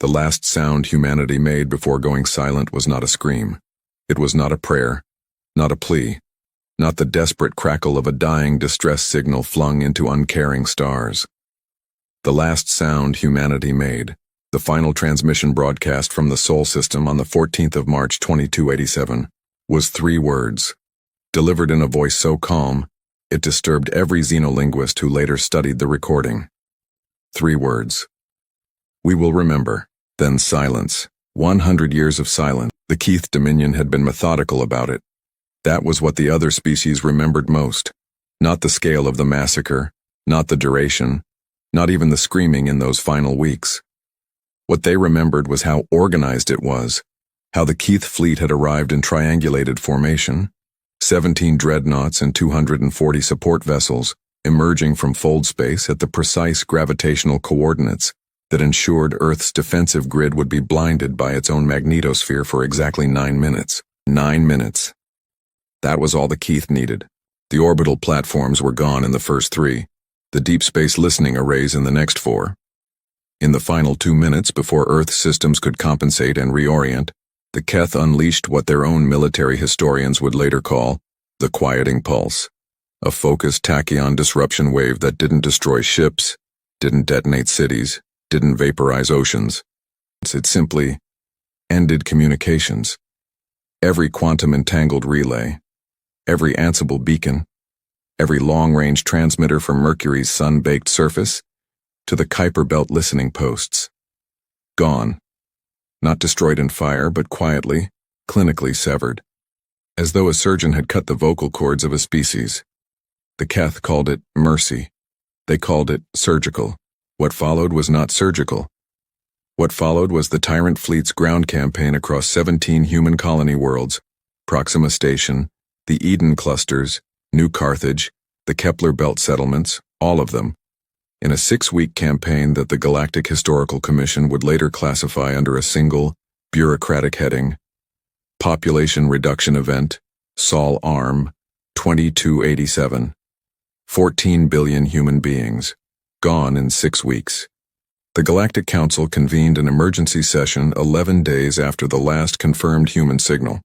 The last sound humanity made before going silent was not a scream. It was not a prayer, not a plea, not the desperate crackle of a dying distress signal flung into uncaring stars. The last sound humanity made, the final transmission broadcast from the Sol system on the 14th of March 2287, was 3 words, delivered in a voice so calm, it disturbed every xenolinguist who later studied the recording. 3 words. We will remember. Then silence. 100 years of silence. The Keith Dominion had been methodical about it. That was what the other species remembered most. Not the scale of the massacre, not the duration, not even the screaming in those final weeks. What they remembered was how organized it was, how the Keith fleet had arrived in triangulated formation, 17 dreadnoughts and 240 support vessels emerging from fold space at the precise gravitational coordinates that ensured Earth's defensive grid would be blinded by its own magnetosphere for exactly 9 minutes. 9 minutes. That was all the Keith needed. The orbital platforms were gone in the first 3, the deep space listening arrays in the next 4. In the final 2 minutes before Earth's systems could compensate and reorient, the Keth unleashed what their own military historians would later call the quieting pulse, a focused tachyon disruption wave that didn't destroy ships, didn't detonate cities, didn't vaporize oceans. It simply ended communications. Every quantum-entangled relay, every Ansible beacon, every long-range transmitter from Mercury's sun-baked surface to the Kuiper Belt listening posts. Gone. Not destroyed in fire, but quietly, clinically severed. As though a surgeon had cut the vocal cords of a species. The Keth called it mercy. They called it surgical. What followed was not surgical. What followed was the Tyrant Fleet's ground campaign across 17 human colony worlds, Proxima Station, the Eden clusters, New Carthage, the Kepler Belt settlements, all of them, in a 6-week campaign that the Galactic Historical Commission would later classify under a single, bureaucratic heading, Population Reduction Event, Sol Arm, 2287. 14 billion human beings, gone in 6 weeks. The Galactic Council convened an emergency session 11 days after the last confirmed human signal.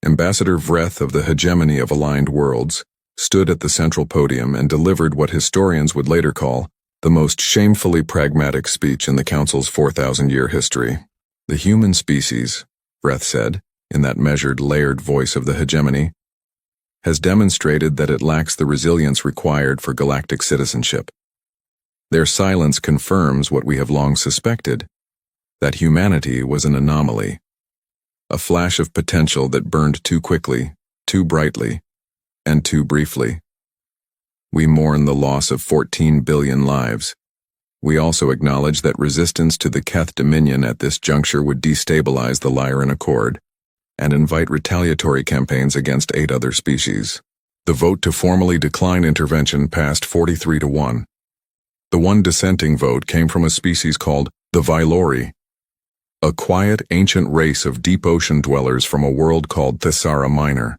Ambassador Vreth of the Hegemony of Aligned Worlds stood at the central podium and delivered what historians would later call the most shamefully pragmatic speech in the Council's 4,000-year history. The human species, Vreth said, in that measured, layered voice of the hegemony, has demonstrated that it lacks the resilience required for galactic citizenship. Their silence confirms what we have long suspected, that humanity was an anomaly, a flash of potential that burned too quickly, too brightly, and too briefly. We mourn the loss of 14 billion lives. We also acknowledge that resistance to the Keth Dominion at this juncture would destabilize the Lyran Accord and invite retaliatory campaigns against 8 other species. The vote to formally decline intervention passed 43-1. The one dissenting vote came from a species called the Vailori, a quiet, ancient race of deep ocean dwellers from a world called Thessara Minor.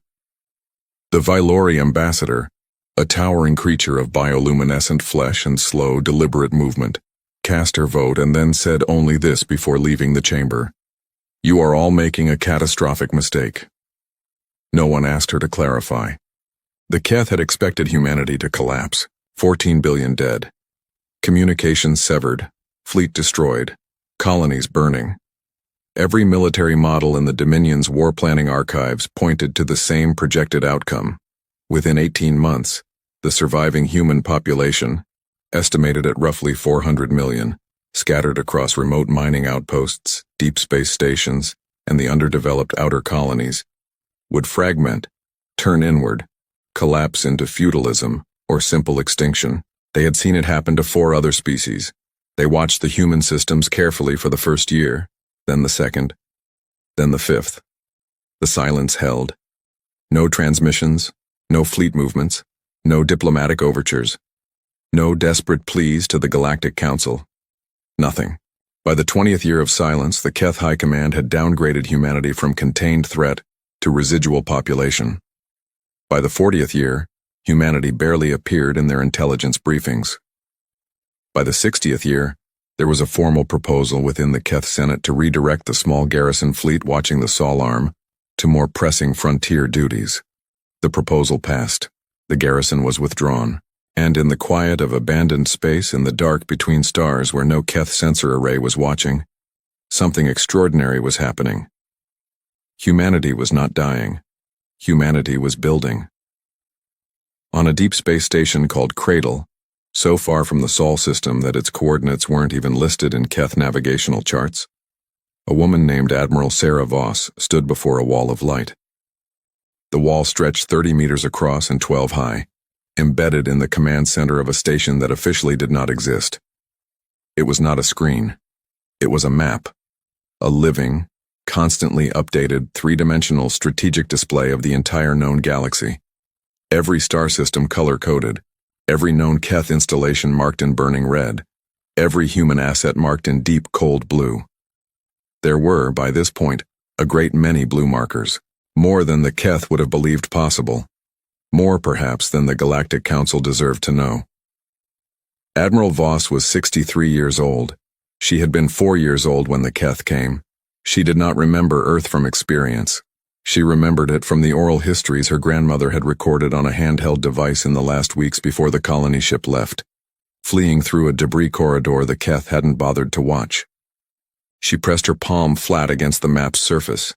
The Vailori ambassador, a towering creature of bioluminescent flesh and slow, deliberate movement, cast her vote and then said only this before leaving the chamber. You are all making a catastrophic mistake. No one asked her to clarify. The Keth had expected humanity to collapse, 14 billion dead. Communications severed, fleet destroyed, colonies burning. Every military model in the Dominion's war planning archives pointed to the same projected outcome. Within 18 months, the surviving human population, estimated at roughly 400 million, scattered across remote mining outposts, deep space stations, and the underdeveloped outer colonies, would fragment, turn inward, collapse into feudalism or simple extinction. They had seen it happen to 4 other species. They watched the human systems carefully for the first year, then the second, then the 5th. The silence held. No transmissions, no fleet movements, no diplomatic overtures, no desperate pleas to the Galactic Council. Nothing. By the 20th year of silence, the Keth High Command had downgraded humanity from contained threat to residual population. By the 40th year, humanity barely appeared in their intelligence briefings. By the 60th year, There was a formal proposal within the Keth Senate to redirect the small garrison fleet watching the Sol Arm to more pressing frontier duties. The proposal passed. The garrison was withdrawn, and in the quiet of abandoned space in the dark between stars where no Keth sensor array was watching, something extraordinary was happening. Humanity was not dying. Humanity was building. On a deep space station called Cradle, so far from the Sol system that its coordinates weren't even listed in Keth navigational charts, a woman named Admiral Sarah Voss stood before a wall of light. The wall stretched 30 meters across and 12 high, embedded in the command center of a station that officially did not exist. It was not a screen. It was a map, a living, constantly updated, three-dimensional strategic display of the entire known galaxy. Every star system color-coded, every known Keth installation marked in burning red, every human asset marked in deep, cold blue. There were, by this point, a great many blue markers, more than the Keth would have believed possible, more perhaps than the Galactic Council deserved to know. Admiral Voss was 63 years old. She had been 4 years old when the Keth came. She did not remember Earth from experience. She remembered it from the oral histories her grandmother had recorded on a handheld device in the last weeks before the colony ship left, fleeing through a debris corridor the Keth hadn't bothered to watch. She pressed her palm flat against the map's surface.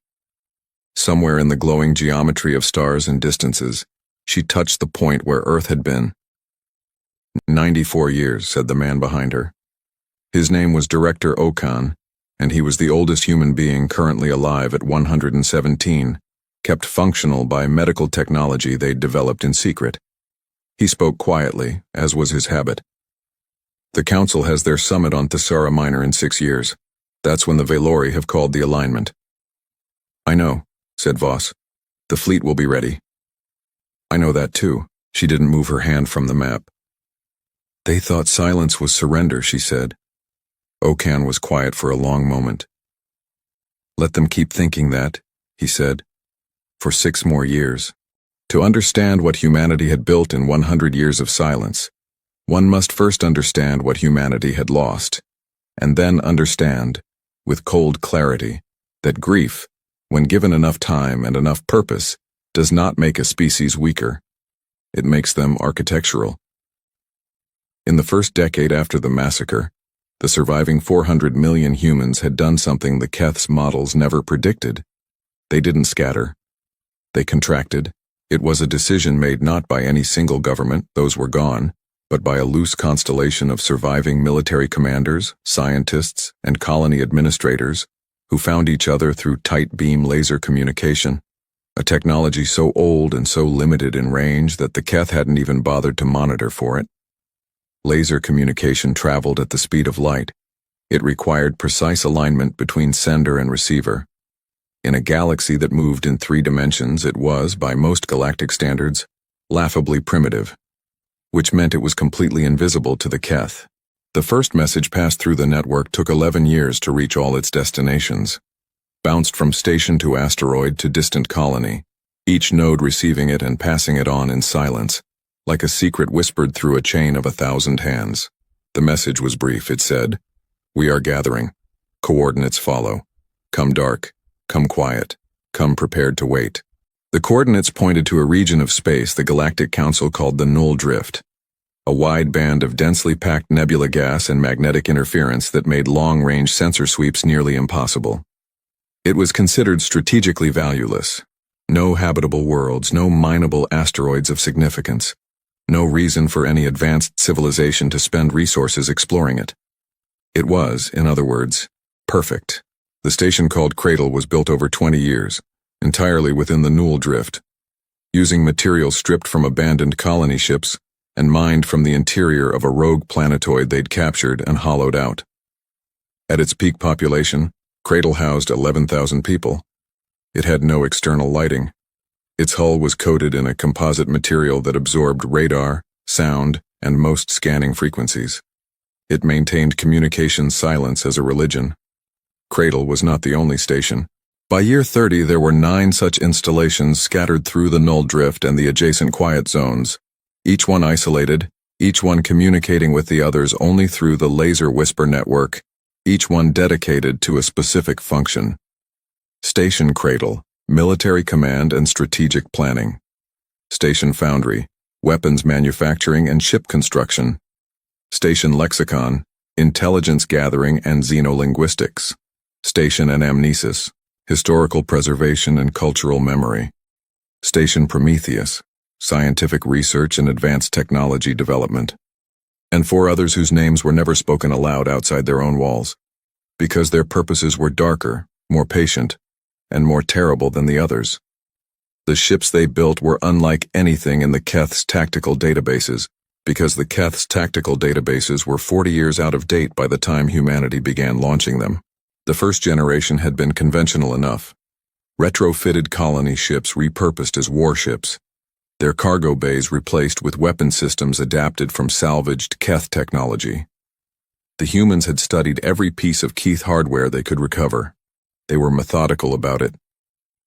Somewhere in the glowing geometry of stars and distances, she touched the point where Earth had been. 94 years, said the man behind her. His name was Director Okan, and he was the oldest human being currently alive at 117, kept functional by medical technology they'd developed in secret. He spoke quietly, as was his habit. The Council has their summit on Thesara Minor in 6 years. That's when the Valori have called the alignment. I know, said Voss. The fleet will be ready. I know that too. She didn't move her hand from the map. They thought silence was surrender, she said. Okan was quiet for a long moment. Let them keep thinking that, he said, for 6 more years. To understand what humanity had built in 100 years of silence, one must first understand what humanity had lost, and then understand, with cold clarity, that grief, when given enough time and enough purpose, does not make a species weaker. It makes them architectural. In the first decade after the massacre, the surviving 400 million humans had done something the Keth's models never predicted. They didn't scatter. They contracted. It was a decision made not by any single government, those were gone, but by a loose constellation of surviving military commanders, scientists, and colony administrators who found each other through tight beam laser communication, a technology so old and so limited in range that the Keth hadn't even bothered to monitor for it. Laser communication traveled at the speed of light. It required precise alignment between sender and receiver. In a galaxy that moved in 3 dimensions, it was, by most galactic standards, laughably primitive, which meant it was completely invisible to the Keth. The first message passed through the network took 11 years to reach all its destinations. Bounced from station to asteroid to distant colony, each node receiving it and passing it on in silence, like a secret whispered through a chain of 1,000 hands. The message was brief. It said, "We are gathering. Coordinates follow. Come dark. Come quiet. Come prepared to wait." The coordinates pointed to a region of space the Galactic Council called the Null Drift, a wide band of densely packed nebula gas and magnetic interference that made long-range sensor sweeps nearly impossible. It was considered strategically valueless. No habitable worlds, no mineable asteroids of significance. No reason for any advanced civilization to spend resources exploring it. It was, in other words, perfect. The station called Cradle was built over 20 years, entirely within the Null Drift, using materials stripped from abandoned colony ships and mined from the interior of a rogue planetoid they'd captured and hollowed out. At its peak population, Cradle housed 11,000 people. It had no external lighting. Its hull was coated in a composite material that absorbed radar, sound, and most scanning frequencies. It maintained communication silence as a religion. Cradle was not the only station. By year 30, there were 9 such installations scattered through the Null Drift and the adjacent quiet zones, each one isolated, each one communicating with the others only through the laser whisper network, each one dedicated to a specific function. Station Cradle, military command and strategic planning. Station Foundry, weapons manufacturing and ship construction. Station Lexicon, intelligence gathering and xenolinguistics. Station Anamnesis, historical preservation and cultural memory. Station Prometheus, scientific research and advanced technology development. And 4 others whose names were never spoken aloud outside their own walls, because their purposes were darker, more patient, and more terrible than the others. The ships they built were unlike anything in the Keth's tactical databases, because the Keth's tactical databases were 40 years out of date by the time humanity began launching them. The first generation had been conventional enough. Retrofitted colony ships repurposed as warships, their cargo bays replaced with weapon systems adapted from salvaged Keth technology. The humans had studied every piece of Keth hardware they could recover. They were methodical about it.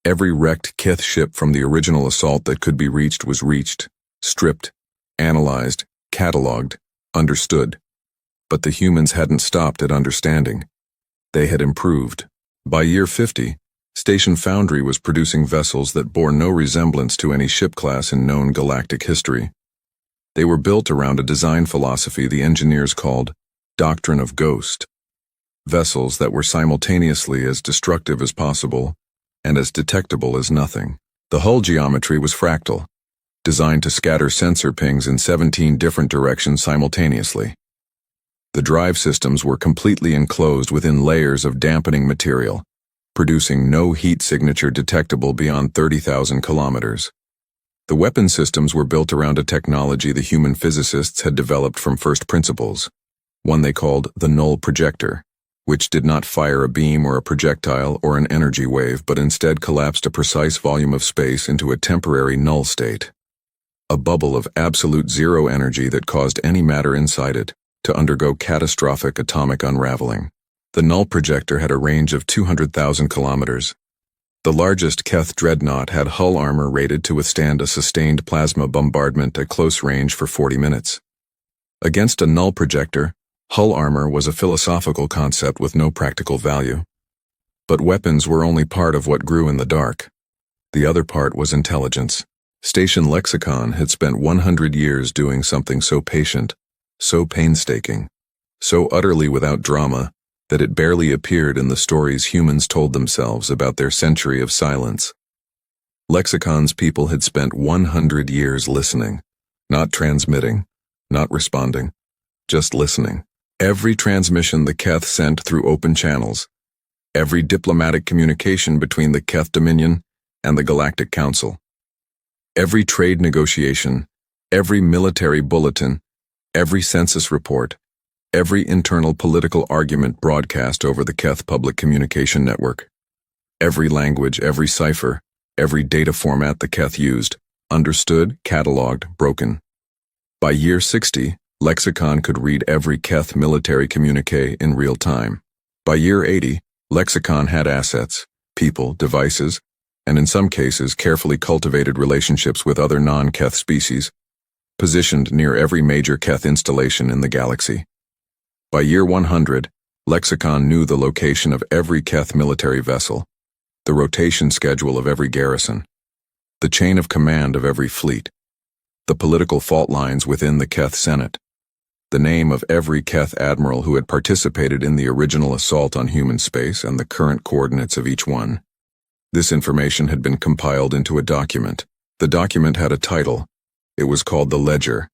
Every wrecked Keth ship from the original assault that could be reached was reached, stripped, analyzed, catalogued, understood. But the humans hadn't stopped at understanding. They had improved. By year 50, Station Foundry was producing vessels that bore no resemblance to any ship class in known galactic history. They were built around a design philosophy the engineers called Doctrine of Ghost. Vessels that were simultaneously as destructive as possible and as detectable as nothing. The hull geometry was fractal, designed to scatter sensor pings in 17 different directions simultaneously. The drive systems were completely enclosed within layers of dampening material, producing no heat signature detectable beyond 30,000 kilometers. The weapon systems were built around a technology the human physicists had developed from first principles, one they called the null projector, which did not fire a beam or a projectile or an energy wave but instead collapsed a precise volume of space into a temporary null state, a bubble of absolute zero energy that caused any matter inside it to undergo catastrophic atomic unraveling. The null projector had a range of 200,000 kilometers. The largest Keth dreadnought had hull armor rated to withstand a sustained plasma bombardment at close range for 40 minutes. Against a null projector, hull armor was a philosophical concept with no practical value. But weapons were only part of what grew in the dark. The other part was intelligence. Station Lexicon had spent 100 years doing something so patient, so painstaking, so utterly without drama, that it barely appeared in the stories humans told themselves about their century of silence. Lexicon's people had spent 100 years listening, not transmitting, not responding, just listening. Every transmission the Keth sent through open channels, every diplomatic communication between the Keth Dominion and the Galactic Council, every trade negotiation, every military bulletin, every census report, every internal political argument broadcast over the Keth public communication network, every language, every cipher, every data format the Keth used, understood, catalogued, broken. By year 60, Lexicon could read every Keth military communique in real time. By year 80, Lexicon had assets, people, devices, and in some cases carefully cultivated relationships with other non-Keth species, positioned near every major Keth installation in the galaxy. By year 100, Lexicon knew the location of every Keth military vessel, the rotation schedule of every garrison, the chain of command of every fleet, the political fault lines within the Keth Senate, the name of every Keth admiral who had participated in the original assault on human space and the current coordinates of each one. This information had been compiled into a document. The document had a title. It was called the Ledger.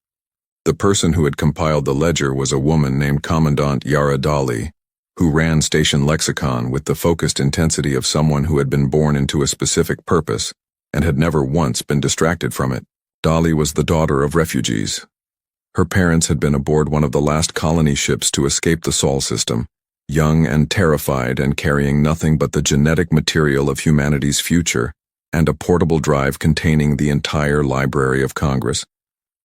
The person who had compiled the ledger was a woman named Commandant Yara Dali, who ran Station Lexicon with the focused intensity of someone who had been born into a specific purpose and had never once been distracted from it. Dali was the daughter of refugees. Her parents had been aboard one of the last colony ships to escape the Sol system, young and terrified and carrying nothing but the genetic material of humanity's future and a portable drive containing the entire Library of Congress,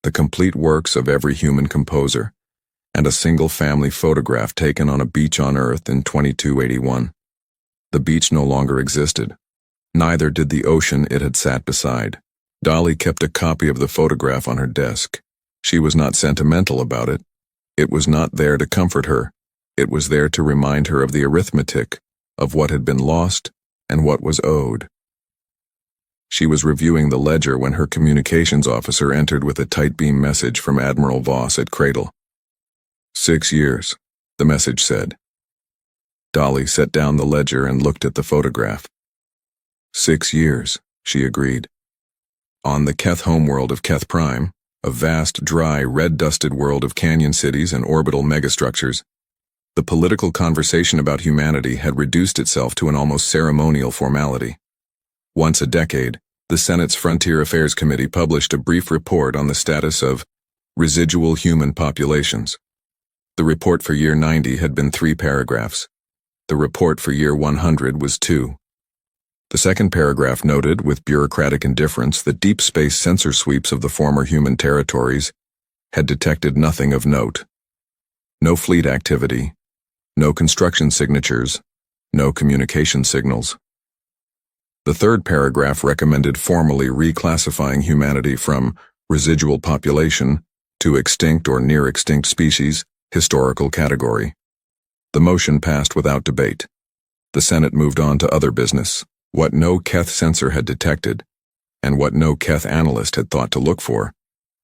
the complete works of every human composer, and a single family photograph taken on a beach on Earth in 2281. The beach no longer existed. Neither did the ocean it had sat beside. Dolly kept a copy of the photograph on her desk. She was not sentimental about it. It was not there to comfort her. It was there to remind her of the arithmetic, of what had been lost and what was owed. She was reviewing the ledger when her communications officer entered with a tight beam message from Admiral Voss at Cradle. 6 years, the message said. Dolly set down the ledger and looked at the photograph. 6 years, she agreed. On the Keth homeworld of Keth Prime, a vast, dry, red-dusted world of canyon cities and orbital megastructures, the political conversation about humanity had reduced itself to an almost ceremonial formality. Once a decade, the Senate's Frontier Affairs Committee published a brief report on the status of residual human populations. The report for year 90 had been 3 paragraphs. The report for year 100 was 2. The second paragraph noted, with bureaucratic indifference, that deep space sensor sweeps of the former human territories had detected nothing of note. No fleet activity, no construction signatures, no communication signals. The third paragraph recommended formally reclassifying humanity from residual population to extinct or near-extinct species, historical category. The motion passed without debate. The Senate moved on to other business. What no Keth sensor had detected, and what no Keth analyst had thought to look for,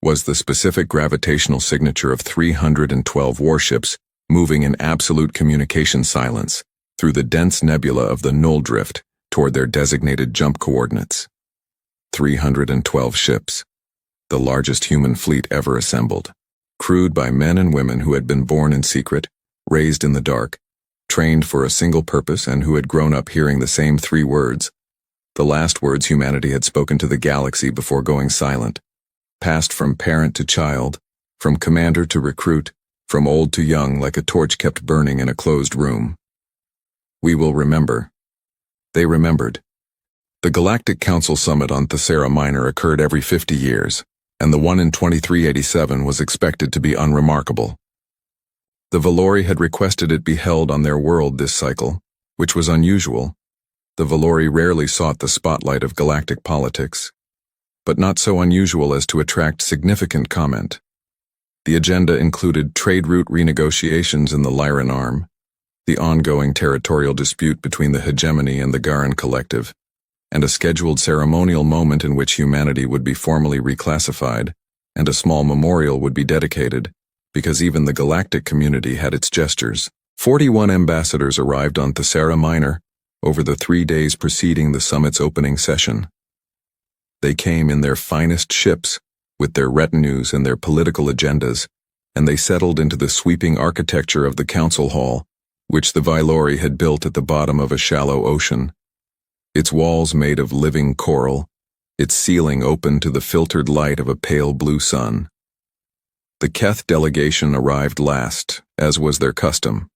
was the specific gravitational signature of 312 warships moving in absolute communication silence through the dense nebula of the null drift toward their designated jump coordinates. 312 ships, the largest human fleet ever assembled, crewed by men and women who had been born in secret, raised in the dark, trained for a single purpose, and who had grown up hearing the same 3 words, the last words humanity had spoken to the galaxy before going silent, passed from parent to child, from commander to recruit, from old to young, like a torch kept burning in a closed room. We will remember. They remembered. The Galactic Council Summit on Thesera Minor occurred every 50 years, and the one in 2387 was expected to be unremarkable. The Valori had requested it be held on their world this cycle, which was unusual. The Valori rarely sought the spotlight of galactic politics, but not so unusual as to attract significant comment. The agenda included trade route renegotiations in the Lyran Arm, the ongoing territorial dispute between the hegemony and the Garan Collective, and a scheduled ceremonial moment in which humanity would be formally reclassified, and a small memorial would be dedicated, because even the galactic community had its gestures. 41 ambassadors arrived on Thesera Minor over the 3 days preceding the summit's opening session. They came in their finest ships, with their retinues and their political agendas, and they settled into the sweeping architecture of the council hall, which the Valori had built at the bottom of a shallow ocean. Its walls made of living coral, its ceiling open to the filtered light of a pale blue sun. The Keth delegation arrived last, as was their custom,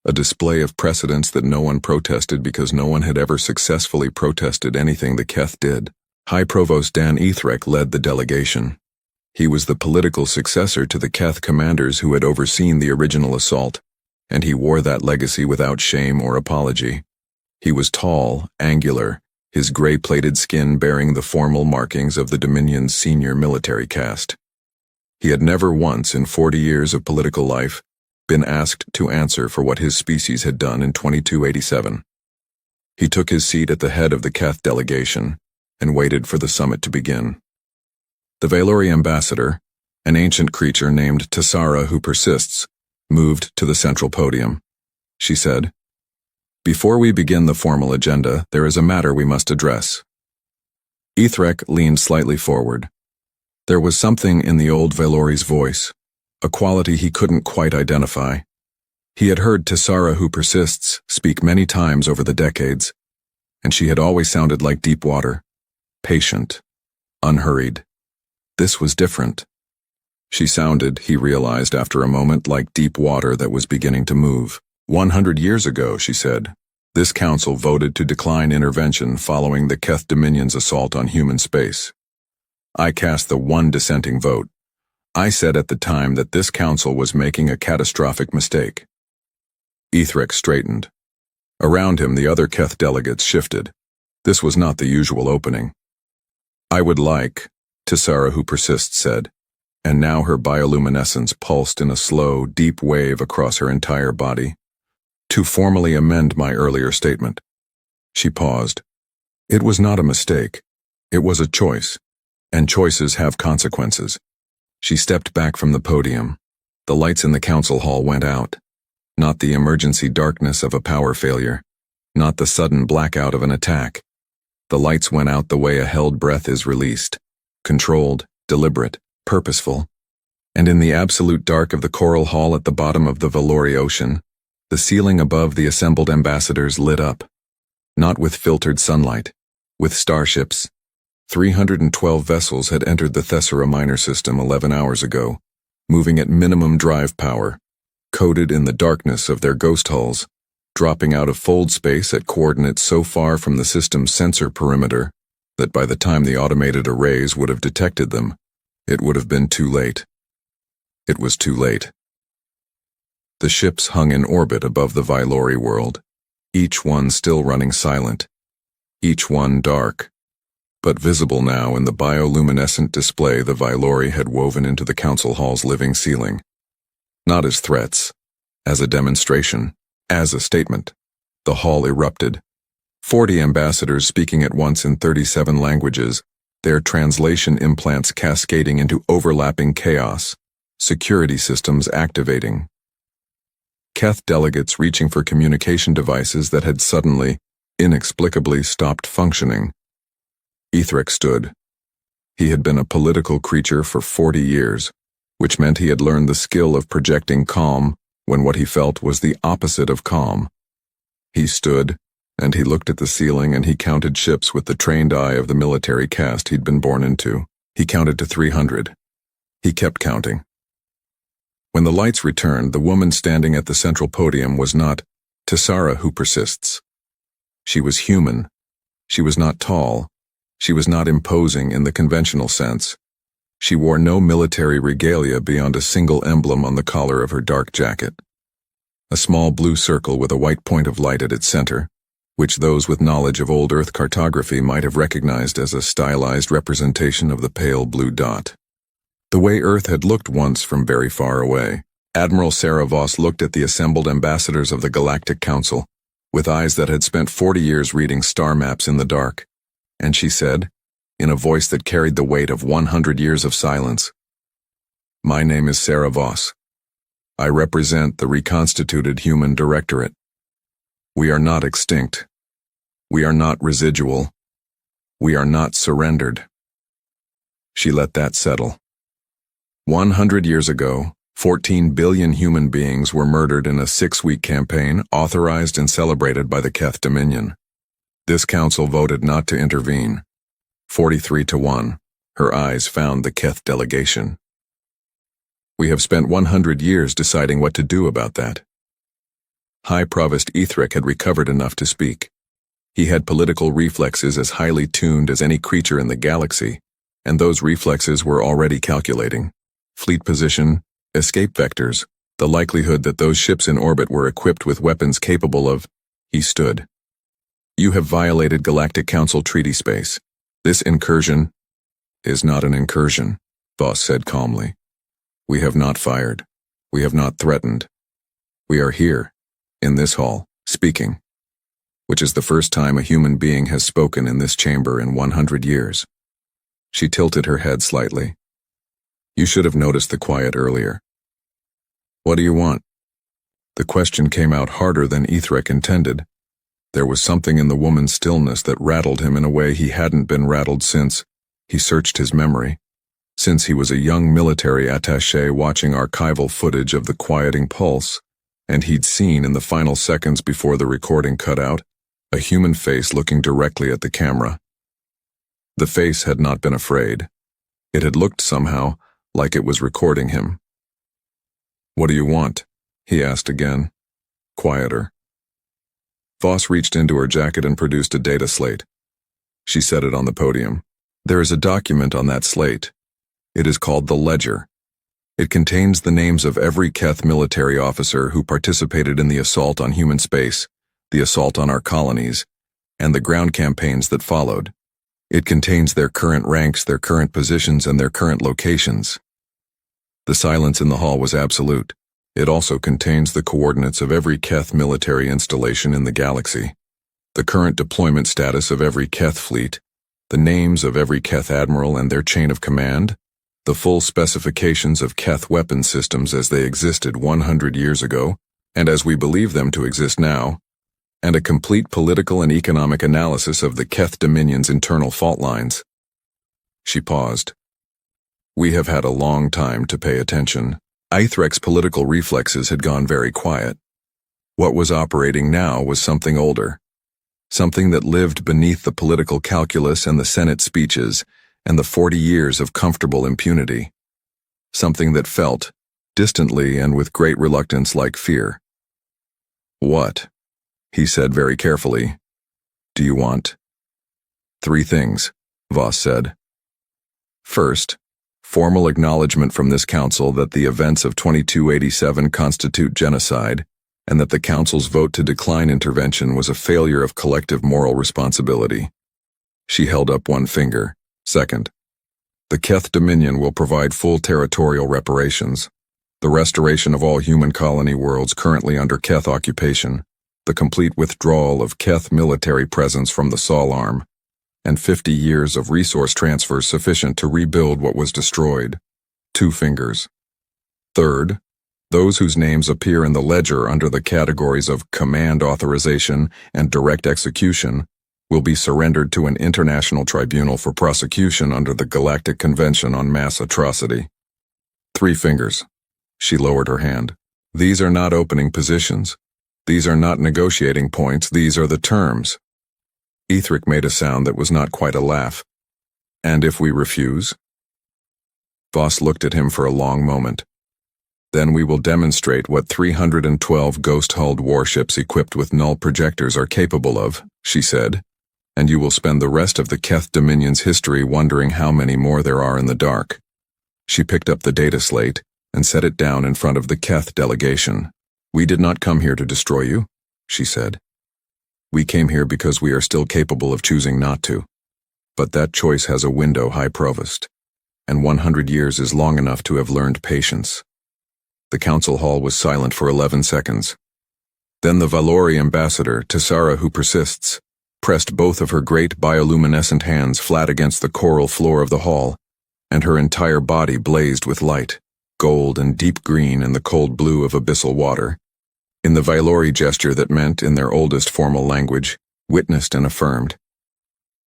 a display of precedence that no one protested because no one had ever successfully protested anything the Keth did. High Provost Dan Ethrek led the delegation. He was the political successor to the Keth commanders who had overseen the original assault, and he wore that legacy without shame or apology. He was tall, angular, his gray-plated skin bearing the formal markings of the Dominion's senior military caste. He had never once in 40 years of political life been asked to answer for what his species had done in 2287. He took his seat at the head of the Keth delegation and waited for the summit to begin. The Valori ambassador, an ancient creature named Tessara who persists, moved to the central podium. She said, "Before we begin the formal agenda, there is a matter we must address." Ethrek leaned slightly forward. There was something in the old Valori's voice, a quality he couldn't quite identify. He had heard Tessara who persists speak many times over the decades, and she had always sounded like deep water, patient, unhurried. This was different. She sounded, he realized after a moment, like deep water that was beginning to move. 100 years ago, she said, this council voted to decline intervention following the Keth Dominion's assault on human space. I cast the one dissenting vote. I said at the time that this council was making a catastrophic mistake. Ethrek straightened. Around him, the other Keth delegates shifted. This was not the usual opening. I would like, Tessara who persists said, and now her bioluminescence pulsed in a slow, deep wave across her entire body. To formally amend my earlier statement. She paused. It was not a mistake. It was a choice. And choices have consequences. She stepped back from the podium. The lights in the council hall went out. Not the emergency darkness of a power failure. Not the sudden blackout of an attack. The lights went out the way a held breath is released. Controlled, deliberate, purposeful. And in the absolute dark of the coral hall at the bottom of the Valori Ocean, the ceiling above the assembled ambassadors lit up. Not with filtered sunlight. With starships. 312 vessels had entered the Thessera Minor System 11 hours ago, moving at minimum drive power, coated in the darkness of their ghost hulls, dropping out of fold space at coordinates so far from the system's sensor perimeter that by the time the automated arrays would have detected them, it would have been too late. It was too late. The ships hung in orbit above the Vylori world, each one still running silent, each one dark, but visible now in the bioluminescent display the Vylori had woven into the council hall's living ceiling. Not as threats, as a demonstration, as a statement. The hall erupted. 40 ambassadors speaking at once in 37 languages, their translation implants cascading into overlapping chaos, security systems activating. Keth delegates reaching for communication devices that had suddenly, inexplicably stopped functioning. Ethric stood. He had been a political creature for 40 years, which meant he had learned the skill of projecting calm when what he felt was the opposite of calm. He stood, and he looked at the ceiling and he counted ships with the trained eye of the military caste he'd been born into. He counted to 300. He kept counting. When the lights returned, the woman standing at the central podium was not Tessera who persists. She was human. She was not tall. She was not imposing in the conventional sense. She wore no military regalia beyond a single emblem on the collar of her dark jacket. A small blue circle with a white point of light at its center, which those with knowledge of old Earth cartography might have recognized as a stylized representation of the pale blue dot. The way Earth had looked once from very far away. Admiral Sarah Voss looked at the assembled ambassadors of the Galactic Council, with eyes that had spent 40 years reading star maps in the dark, and she said, in a voice that carried the weight of 100 years of silence, "My name is Sarah Voss. I represent the reconstituted Human Directorate. We are not extinct. We are not residual. We are not surrendered." She let that settle. 100 years ago, 14 billion human beings were murdered in a 6-week campaign authorized and celebrated by the Keth Dominion. This council voted not to intervene. 43-1, her eyes found the Keth delegation. We have spent 100 years deciding what to do about that. High Provost Ethric had recovered enough to speak. He had political reflexes as highly tuned as any creature in the galaxy, and those reflexes were already calculating fleet position, escape vectors, the likelihood that those ships in orbit were equipped with weapons capable of. He stood. You have violated Galactic Council treaty space. This incursion is not an incursion, Voss said calmly. We have not fired. We have not threatened. We are here, in this hall, speaking, which is the first time a human being has spoken in this chamber in 100 years. She tilted her head slightly. You should have noticed the quiet earlier. What do you want? The question came out harder than Ethric intended. There was something in the woman's stillness that rattled him in a way he hadn't been rattled since he searched his memory, since he was a young military attaché watching archival footage of the quieting pulse, and he'd seen in the final seconds before the recording cut out, a human face looking directly at the camera. The face had not been afraid. It had looked somehow like it was recording him. What do you want? He asked again, quieter. Voss reached into her jacket and produced a data slate. She set it on the podium. There is a document on that slate. It is called the Ledger. It contains the names of every Keth military officer who participated in the assault on human space, the assault on our colonies, and the ground campaigns that followed. It contains their current ranks, their current positions, and their current locations. The silence in the hall was absolute. It also contains the coordinates of every Keth military installation in the galaxy, the current deployment status of every Keth fleet, the names of every Keth admiral and their chain of command, the full specifications of Keth weapon systems as they existed 100 years ago, and as we believe them to exist now, and a complete political and economic analysis of the Keth Dominion's internal fault lines. She paused. We have had a long time to pay attention. Ithrek's political reflexes had gone very quiet. What was operating now was something older, something that lived beneath the political calculus and the Senate speeches and the 40 years of comfortable impunity. Something that felt, distantly and with great reluctance, like fear. What? He said very carefully. Do you want? 3 things, Voss said. First, formal acknowledgement from this council that the events of 2287 constitute genocide, and that the council's vote to decline intervention was a failure of collective moral responsibility. She held up one finger. Second, the Keth Dominion will provide full territorial reparations, the restoration of all human colony worlds currently under Keth occupation, the complete withdrawal of Keth military presence from the Sol Arm, and 50 years of resource transfers sufficient to rebuild what was destroyed. 2 fingers. Third, those whose names appear in the ledger under the categories of command authorization and direct execution will be surrendered to an international tribunal for prosecution under the Galactic Convention on Mass Atrocity. 3 fingers. She lowered her hand. These are not opening positions. These are not negotiating points. These are the terms. Ithrik made a sound that was not quite a laugh. And if we refuse? Voss looked at him for a long moment. Then we will demonstrate what 312 ghost-hulled warships equipped with null projectors are capable of, she said, and you will spend the rest of the Keth Dominion's history wondering how many more there are in the dark. She picked up the data slate and set it down in front of the Keth delegation. We did not come here to destroy you, she said. We came here because we are still capable of choosing not to. But that choice has a window, High Provost, and 100 years is long enough to have learned patience. The council hall was silent for 11 seconds. Then the Valori ambassador, Tessara who persists, pressed both of her great bioluminescent hands flat against the coral floor of the hall, and her entire body blazed with light, gold and deep green in the cold blue of abyssal water, in the Valori gesture that meant, in their oldest formal language, witnessed and affirmed.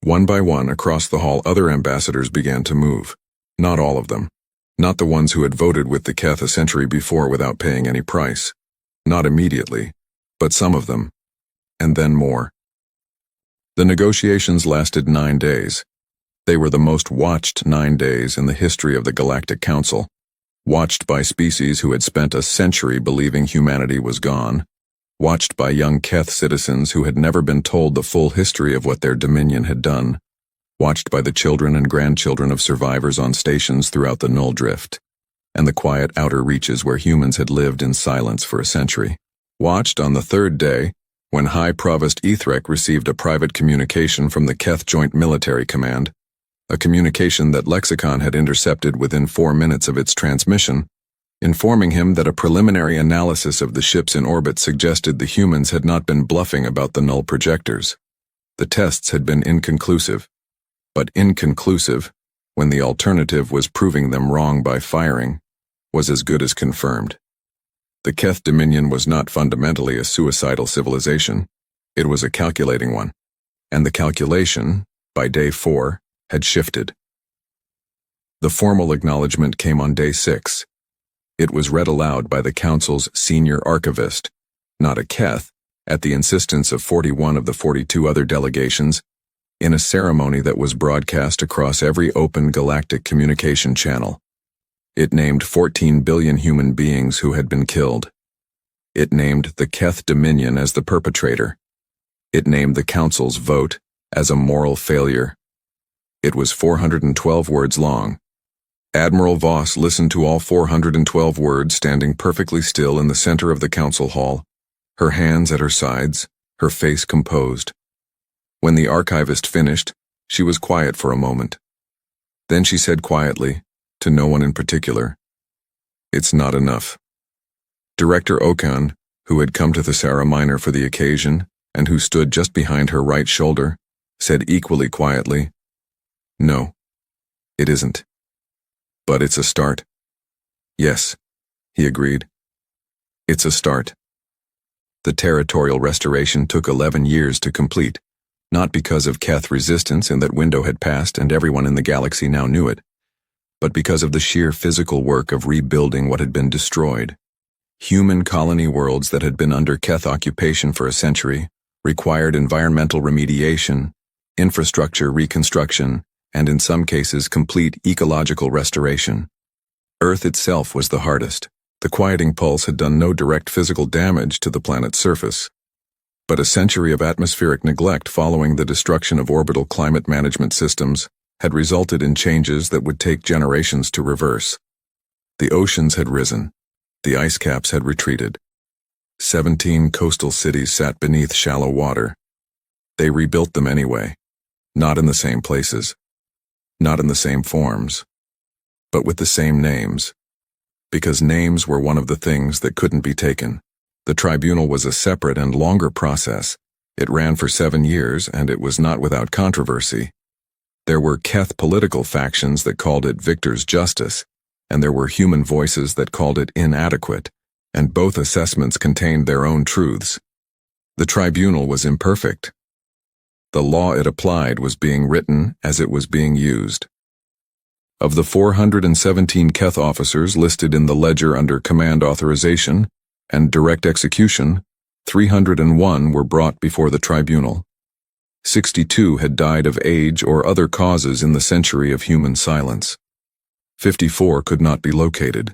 One by one across the hall other ambassadors began to move. Not all of them. Not the ones who had voted with the Keth a century before without paying any price. Not immediately, but some of them. And then more. The negotiations lasted 9 days. They were the most watched 9 days in the history of the Galactic Council, watched by species who had spent a century believing humanity was gone, watched by young Keth citizens who had never been told the full history of what their dominion had done, watched by the children and grandchildren of survivors on stations throughout the Null Drift, and the quiet outer reaches where humans had lived in silence for a century. Watched on the 3rd day, when High Provost Ithrik received a private communication from the Keth Joint Military Command, a communication that Lexicon had intercepted within 4 minutes of its transmission, informing him that a preliminary analysis of the ships in orbit suggested the humans had not been bluffing about the null projectors. The tests had been inconclusive, but inconclusive, when the alternative was proving them wrong by firing, was as good as confirmed. The Keth Dominion was not fundamentally a suicidal civilization. It was a calculating one, and the calculation, by day 4, had shifted. The formal acknowledgement came on day 6. It was read aloud by the Council's senior archivist, not a Keth, at the insistence of 41 of the 42 other delegations, in a ceremony that was broadcast across every open galactic communication channel. It named 14 billion human beings who had been killed. It named the Keth Dominion as the perpetrator. It named the Council's vote as a moral failure. It was 412 words long. Admiral Voss listened to all 412 words standing perfectly still in the center of the council hall, her hands at her sides, her face composed. When the archivist finished, she was quiet for a moment. Then she said quietly, to no one in particular, It's not enough. Director Okan, who had come to Thessara Minor for the occasion, and who stood just behind her right shoulder, said equally quietly, "No, it isn't. But it's a start." "Yes," he agreed. "It's a start." The territorial restoration took 11 years to complete, not because of Keth resistance in that window had passed and everyone in the galaxy now knew it, but because of the sheer physical work of rebuilding what had been destroyed. Human colony worlds that had been under Keth occupation for a century required environmental remediation, infrastructure reconstruction, and in some cases complete ecological restoration. Earth itself was the hardest. The quieting pulse had done no direct physical damage to the planet's surface, but a century of atmospheric neglect following the destruction of orbital climate management systems had resulted in changes that would take generations to reverse. The oceans had risen. The ice caps had retreated. 17 coastal cities sat beneath shallow water. They rebuilt them anyway, not in the same places, not in the same forms, but with the same names. Because names were one of the things that couldn't be taken. The tribunal was a separate and longer process. It ran for 7 years, and it was not without controversy. There were Keth political factions that called it victor's justice, and there were human voices that called it inadequate, and both assessments contained their own truths. The tribunal was imperfect. The law it applied was being written as it was being used. Of the 417 Keth officers listed in the ledger under command authorization and direct execution, 301 were brought before the tribunal. 62 had died of age or other causes in the century of human silence. 54 could not be located,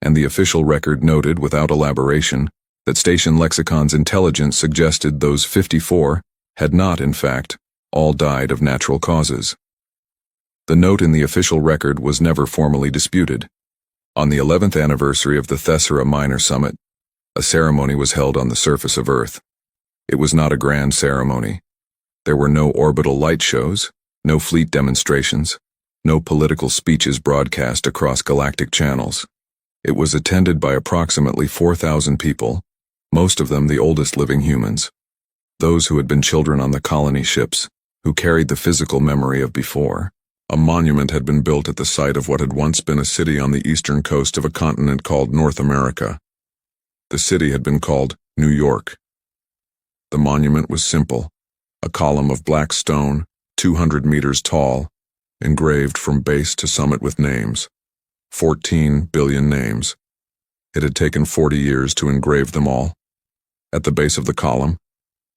and the official record noted without elaboration that Station Lexicon's intelligence suggested those 54 had not, in fact, all died of natural causes. The note in the official record was never formally disputed. On the 11th anniversary of the Thessara Minor Summit, a ceremony was held on the surface of Earth. It was not a grand ceremony. There were no orbital light shows, no fleet demonstrations, no political speeches broadcast across galactic channels. It was attended by approximately 4,000 people, most of them the oldest living humans, those who had been children on the colony ships, who carried the physical memory of before. A monument had been built at the site of what had once been a city on the eastern coast of a continent called North America. The city had been called New York. The monument was simple, a column of black stone, 200 meters tall, engraved from base to summit with names. 14 billion names. It had taken 40 years to engrave them all. At the base of the column,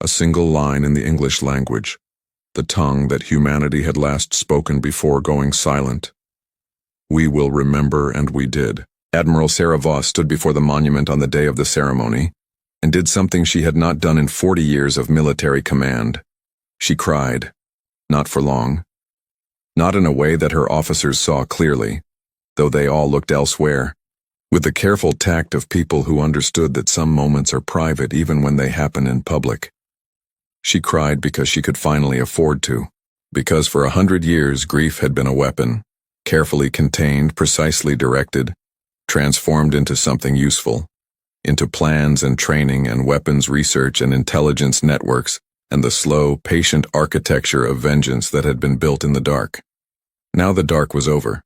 a single line in the English language, the tongue that humanity had last spoken before going silent. "We will remember, and we did." Admiral Sarah Voss stood before the monument on the day of the ceremony and did something she had not done in 40 years of military command. She cried, not for long, not in a way that her officers saw clearly, though they all looked elsewhere, with the careful tact of people who understood that some moments are private even when they happen in public. She cried because she could finally afford to, because for 100 years grief had been a weapon, carefully contained, precisely directed, transformed into something useful, into plans and training and weapons research and intelligence networks and the slow, patient architecture of vengeance that had been built in the dark. Now the dark was over.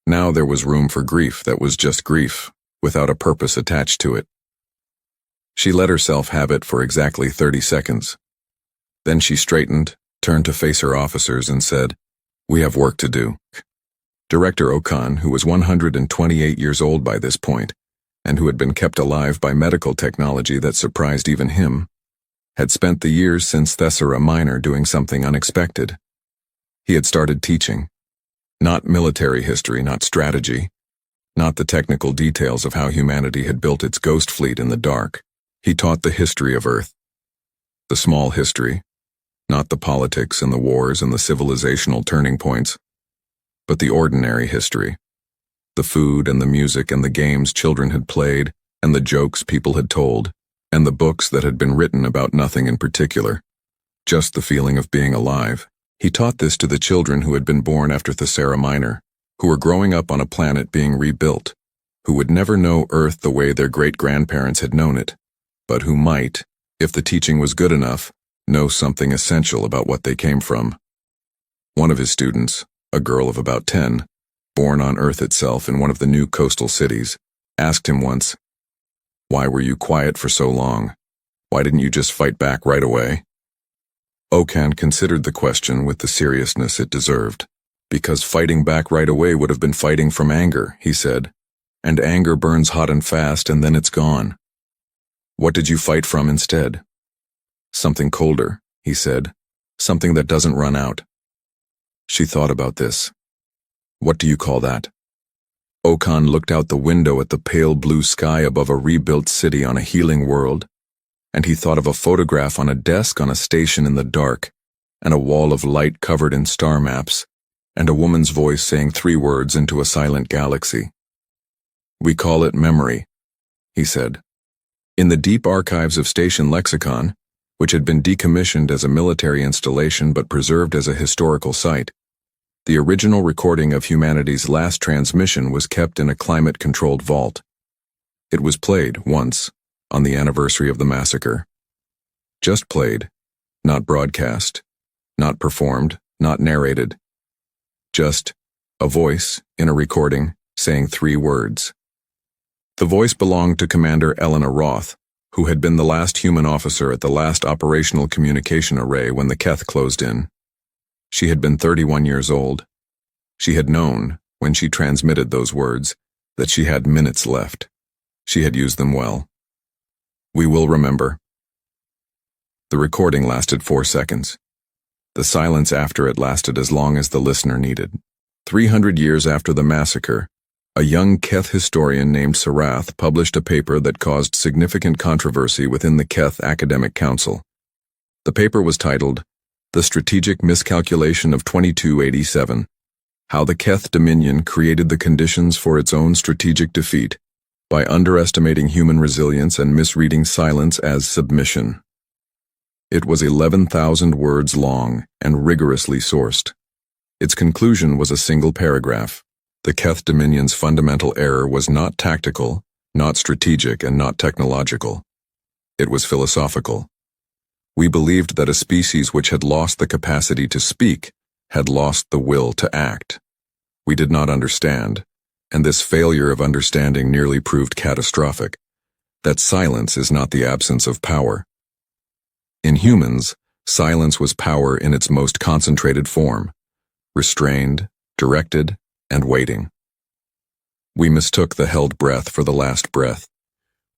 Now there was room for grief that was just grief, without a purpose attached to it. She let herself have it for exactly 30 seconds. Then she straightened, turned to face her officers and said, "We have work to do." Director Okan, who was 128 years old by this point, and who had been kept alive by medical technology that surprised even him, had spent the years since Thessara Minor doing something unexpected. He had started teaching. Not military history, not strategy, not the technical details of how humanity had built its ghost fleet in the dark. He taught the history of Earth. The small history, not the politics and the wars and the civilizational turning points, but the ordinary history. The food and the music and the games children had played and the jokes people had told and the books that had been written about nothing in particular, just the feeling of being alive. He taught this to the children who had been born after Thessara Minor, who were growing up on a planet being rebuilt, who would never know Earth the way their great-grandparents had known it, but who might, if the teaching was good enough, know something essential about what they came from. One of his students, a girl of about 10, born on Earth itself in one of the new coastal cities, asked him once, "Why were you quiet for so long? Why didn't you just fight back right away?" Okan considered the question with the seriousness it deserved. "Because fighting back right away would have been fighting from anger," he said, "and anger burns hot and fast and then it's gone. What did you fight from instead?" "Something colder," he said, "something that doesn't run out." She thought about this. "What do you call that?" Okan looked out the window at the pale blue sky above a rebuilt city on a healing world, and he thought of a photograph on a desk on a station in the dark, and a wall of light covered in star maps, and a woman's voice saying 3 words into a silent galaxy. "We call it memory," he said. In the deep archives of Station Lexicon, which had been decommissioned as a military installation but preserved as a historical site, the original recording of humanity's last transmission was kept in a climate-controlled vault. It was played once, on the anniversary of the massacre. Just played, not broadcast, not performed, not narrated. Just a voice in a recording saying 3 words. The voice belonged to Commander Elena Roth, who had been the last human officer at the last operational communication array when the Keth closed in. She had been 31 years old. She had known, when she transmitted those words, that she had minutes left. She had used them well. "We will remember." The recording lasted 4 seconds. The silence after it lasted as long as the listener needed. 300 years after the massacre, a young Keth historian named Sarath published a paper that caused significant controversy within the Keth Academic Council. The paper was titled, "The Strategic Miscalculation of 2287, How the Keth Dominion Created the Conditions for Its Own Strategic Defeat by Underestimating Human Resilience and Misreading Silence as Submission." It was 11,000 words long and rigorously sourced. Its conclusion was a single paragraph. The Keth Dominion's fundamental error was not tactical, not strategic, and not technological. It was philosophical. We believed that a species which had lost the capacity to speak had lost the will to act. We did not understand, and this failure of understanding nearly proved catastrophic, that silence is not the absence of power. In humans, silence was power in its most concentrated form, restrained, directed, and waiting. We mistook the held breath for the last breath.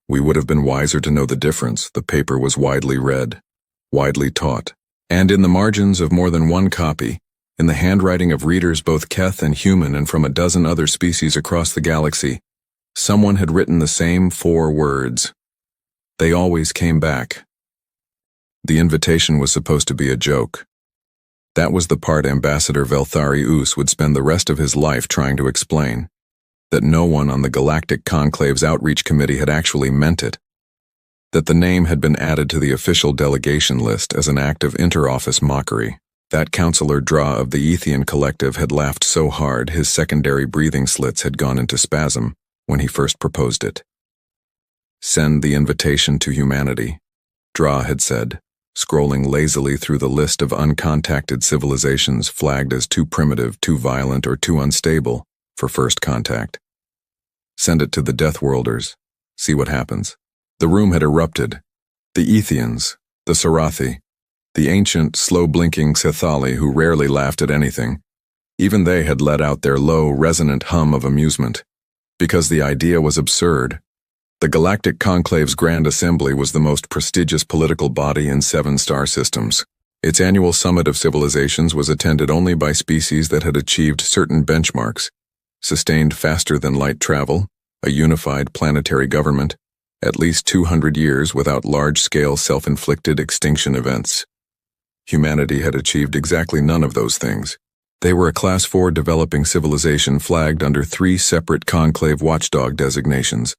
We would have been wiser to know the difference. The paper was widely read, widely taught, and in the margins of more than one copy, in the handwriting of readers both Keth and human and from a dozen other species across the galaxy, someone had written the same 4 words. They always came back. The invitation was supposed to be a joke. That was the part Ambassador Velthari Us would spend the rest of his life trying to explain, that no one on the Galactic Conclave's outreach committee had actually meant it, that the name had been added to the official delegation list as an act of inter-office mockery. That Counselor Dra of the Ethian Collective had laughed so hard his secondary breathing slits had gone into spasm when he first proposed it. "Send the invitation to humanity," Dra had said, scrolling lazily through the list of uncontacted civilizations flagged as too primitive, too violent, or too unstable for first contact. "Send it to the Deathworlders. See what happens." The room had erupted. The Ethians, the Sarathi, the ancient, slow-blinking Sethali who rarely laughed at anything, even they had let out their low, resonant hum of amusement, because the idea was absurd. The Galactic Conclave's Grand Assembly was the most prestigious political body in 7 star systems. Its annual summit of civilizations was attended only by species that had achieved certain benchmarks, sustained faster-than-light travel, a unified planetary government, at least 200 years without large-scale self-inflicted extinction events. Humanity had achieved exactly none of those things. They were a Class 4 developing civilization flagged under 3 separate Conclave watchdog designations: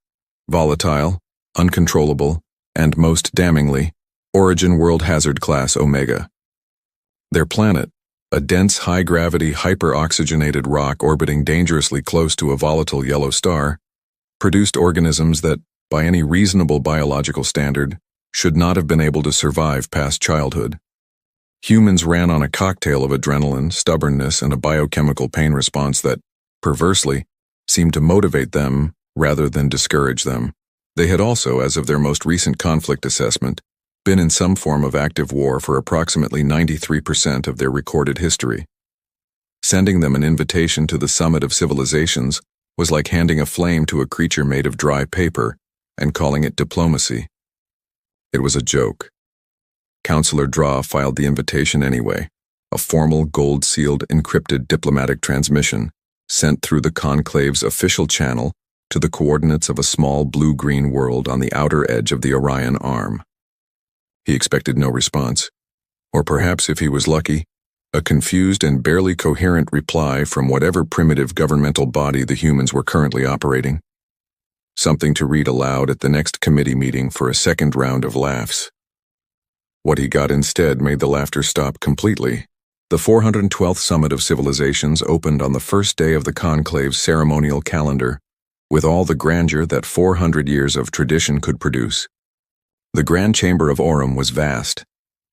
volatile, uncontrollable, and most damningly, Origin World Hazard Class Omega. Their planet, a dense high-gravity hyper-oxygenated rock orbiting dangerously close to a volatile yellow star, produced organisms that, by any reasonable biological standard, should not have been able to survive past childhood. Humans ran on a cocktail of adrenaline, stubbornness, and a biochemical pain response that, perversely, seemed to motivate them rather than discourage them. They had also, as of their most recent conflict assessment, been in some form of active war for approximately 93% of their recorded history. Sending them an invitation to the summit of civilizations was like handing a flame to a creature made of dry paper and calling it diplomacy. It was a joke. Counselor Draw filed the invitation anyway, a formal gold-sealed encrypted diplomatic transmission sent through the conclave's official channel to the coordinates of a small blue-green world on the outer edge of the Orion Arm. He expected no response, or perhaps, if he was lucky, a confused and barely coherent reply from whatever primitive governmental body the humans were currently operating. Something to read aloud at the next committee meeting for a second round of laughs. What he got instead made the laughter stop completely. The 412th Summit of Civilizations opened on the first day of the conclave's ceremonial calendar, with all the grandeur that 400 years of tradition could produce. The Grand Chamber of Aurum was vast,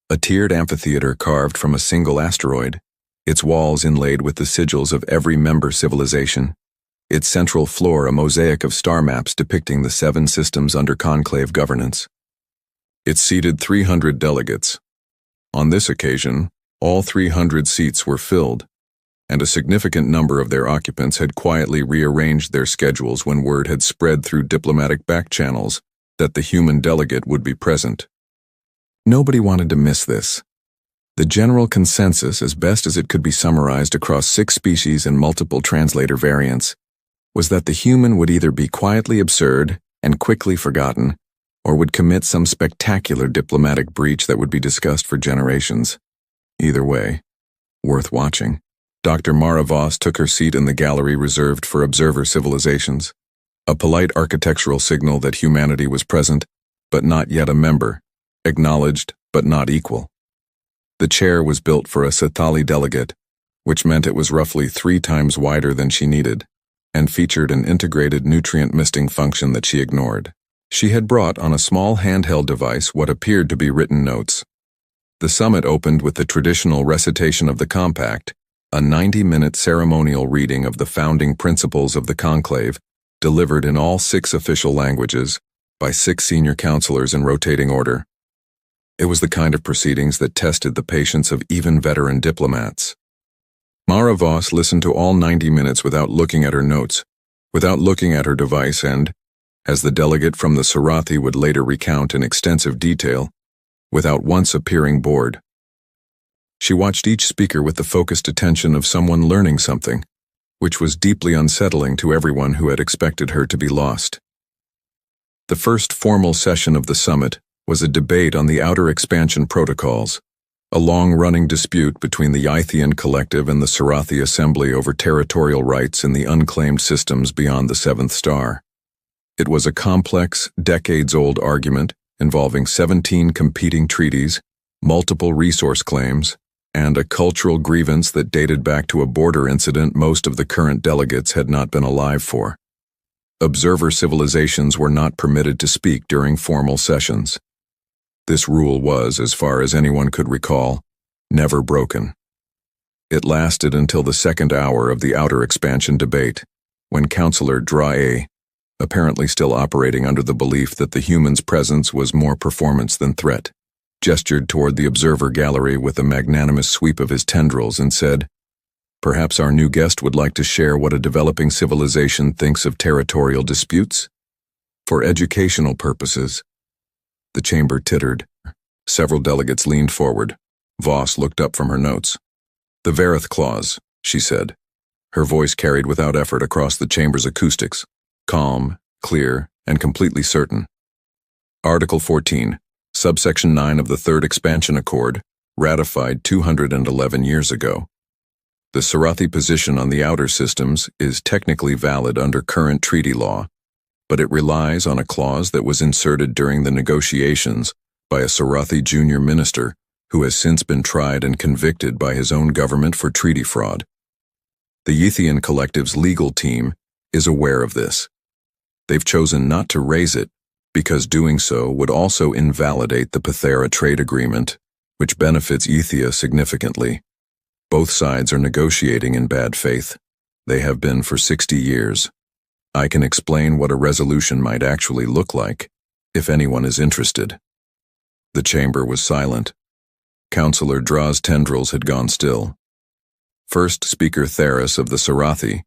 a tiered amphitheater carved from a single asteroid, its walls inlaid with the sigils of every member civilization, its central floor a mosaic of star maps depicting the 7 systems under conclave governance. It seated 300 delegates. On this occasion, all 300 seats were filled, and a significant number of their occupants had quietly rearranged their schedules when word had spread through diplomatic back channels that the human delegate would be present. Nobody wanted to miss this. The general consensus, as best as it could be summarized across 6 species and multiple translator variants, was that the human would either be quietly absurd and quickly forgotten, or would commit some spectacular diplomatic breach that would be discussed for generations. Either way, worth watching. Dr. Mara Voss took her seat in the gallery reserved for observer civilizations, a polite architectural signal that humanity was present, but not yet a member, acknowledged but not equal. The chair was built for a Sathali delegate, which meant it was roughly 3 times wider than she needed, and featured an integrated nutrient misting function that she ignored. She had brought on a small handheld device what appeared to be written notes. The summit opened with the traditional recitation of the compact, a 90-minute ceremonial reading of the founding principles of the conclave, delivered in all 6 official languages, by 6 senior counselors in rotating order. It was the kind of proceedings that tested the patience of even veteran diplomats. Mara Voss listened to all 90 minutes without looking at her notes, without looking at her device and, as the delegate from the Sarathi would later recount in extensive detail, without once appearing bored. She watched each speaker with the focused attention of someone learning something, which was deeply unsettling to everyone who had expected her to be lost. The first formal session of the summit was a debate on the outer expansion protocols, a long-running dispute between the Ythian Collective and the Sarathi Assembly over territorial rights in the unclaimed systems beyond the 7th star. It was a complex, decades-old argument involving 17 competing treaties, multiple resource claims, and a cultural grievance that dated back to a border incident most of the current delegates had not been alive for. Observer civilizations were not permitted to speak during formal sessions. This rule was, as far as anyone could recall, never broken. It lasted until the 2nd hour of the outer expansion debate, when Counselor Drae, apparently still operating under the belief that the human's presence was more performance than threat, gestured toward the observer gallery with a magnanimous sweep of his tendrils and said, "Perhaps our new guest would like to share what a developing civilization thinks of territorial disputes? For educational purposes." The chamber tittered. Several delegates leaned forward. Voss looked up from her notes. "The Varith Clause," she said. Her voice carried without effort across the chamber's acoustics, calm, clear, and completely certain. Article 14. Subsection 9 of the Third Expansion Accord, ratified 211 years ago. The Sarathi position on the outer systems is technically valid under current treaty law, but it relies on a clause that was inserted during the negotiations by a Sarathi junior minister who has since been tried and convicted by his own government for treaty fraud. The Ythian Collective's legal team is aware of this. They've chosen not to raise it because doing so would also invalidate the Pathera trade agreement, which benefits Ethia significantly. Both sides are negotiating in bad faith. They have been for 60 years. I can explain what a resolution might actually look like, if anyone is interested. The chamber was silent. Councillor Draw's tendrils had gone still. First Speaker Theris of the Sarathi,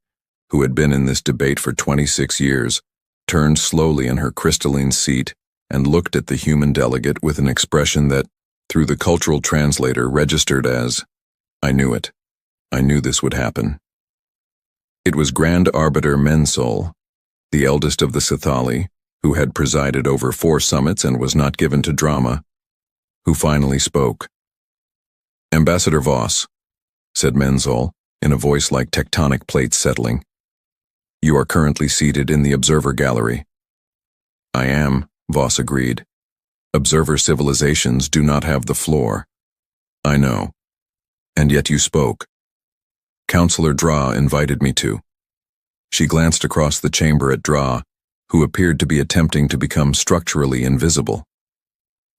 who had been in this debate for 26 years, turned slowly in her crystalline seat and looked at the human delegate with an expression that, through the cultural translator, registered as, "I knew it. I knew this would happen." It was Grand Arbiter Mensol, the eldest of the Sithali, who had presided over 4 summits and was not given to drama, who finally spoke. "Ambassador Voss," said Mensol, in a voice like tectonic plates settling, "you are currently seated in the observer gallery." "I am," Voss agreed. "Observer civilizations do not have the floor." "I know. And yet you spoke." "Councillor Draw invited me to." She glanced across the chamber at Draw, who appeared to be attempting to become structurally invisible.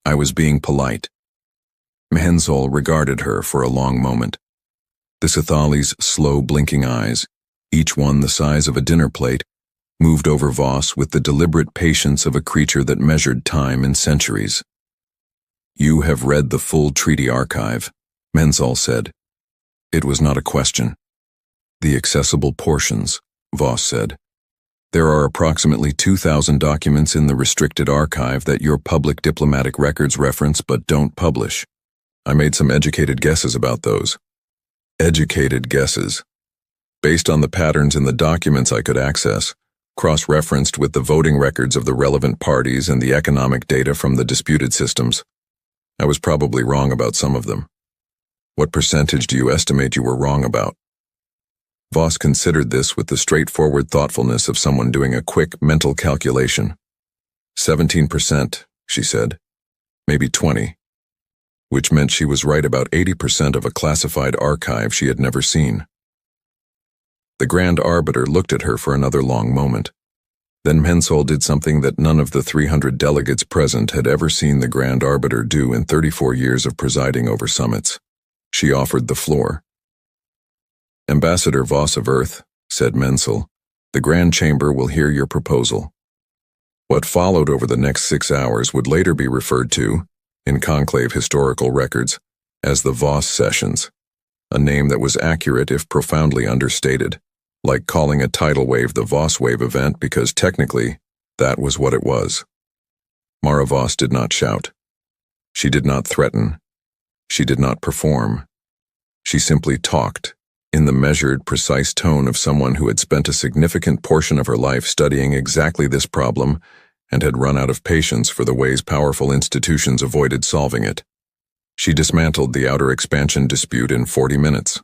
"I was being polite." Mensol regarded her for a long moment. The Sithali's slow blinking eyes, each one the size of a dinner plate, moved over Voss with the deliberate patience of a creature that measured time in centuries. "You have read the full treaty archive," Mensol said. It was not a question. "The accessible portions," Voss said. "There are approximately 2,000 documents in the restricted archive that your public diplomatic records reference but don't publish. I made some educated guesses about those." Educated guesses. Based on the patterns in the documents I could access, cross-referenced with the voting records of the relevant parties and the economic data from the disputed systems. I was probably wrong about some of them. What percentage do you estimate you were wrong about? Voss considered this with the straightforward thoughtfulness of someone doing a quick mental calculation. 17%, she said. Maybe 20. Which meant she was right about 80% of a classified archive she had never seen. The Grand Arbiter looked at her for another long moment. Then Mensol did something that none of the 300 delegates present had ever seen the Grand Arbiter do in 34 years of presiding over summits. She offered the floor. "Ambassador Voss of Earth," said Mensol, "the Grand Chamber will hear your proposal." What followed over the next 6 hours would later be referred to, in conclave historical records, as the Voss Sessions, a name that was accurate if profoundly understated, like calling a tidal wave the Voss Wave event because technically, that was what it was. Mara Voss did not shout. She did not threaten. She did not perform. She simply talked, in the measured, precise tone of someone who had spent a significant portion of her life studying exactly this problem and had run out of patience for the ways powerful institutions avoided solving it. She dismantled the outer expansion dispute in 40 minutes,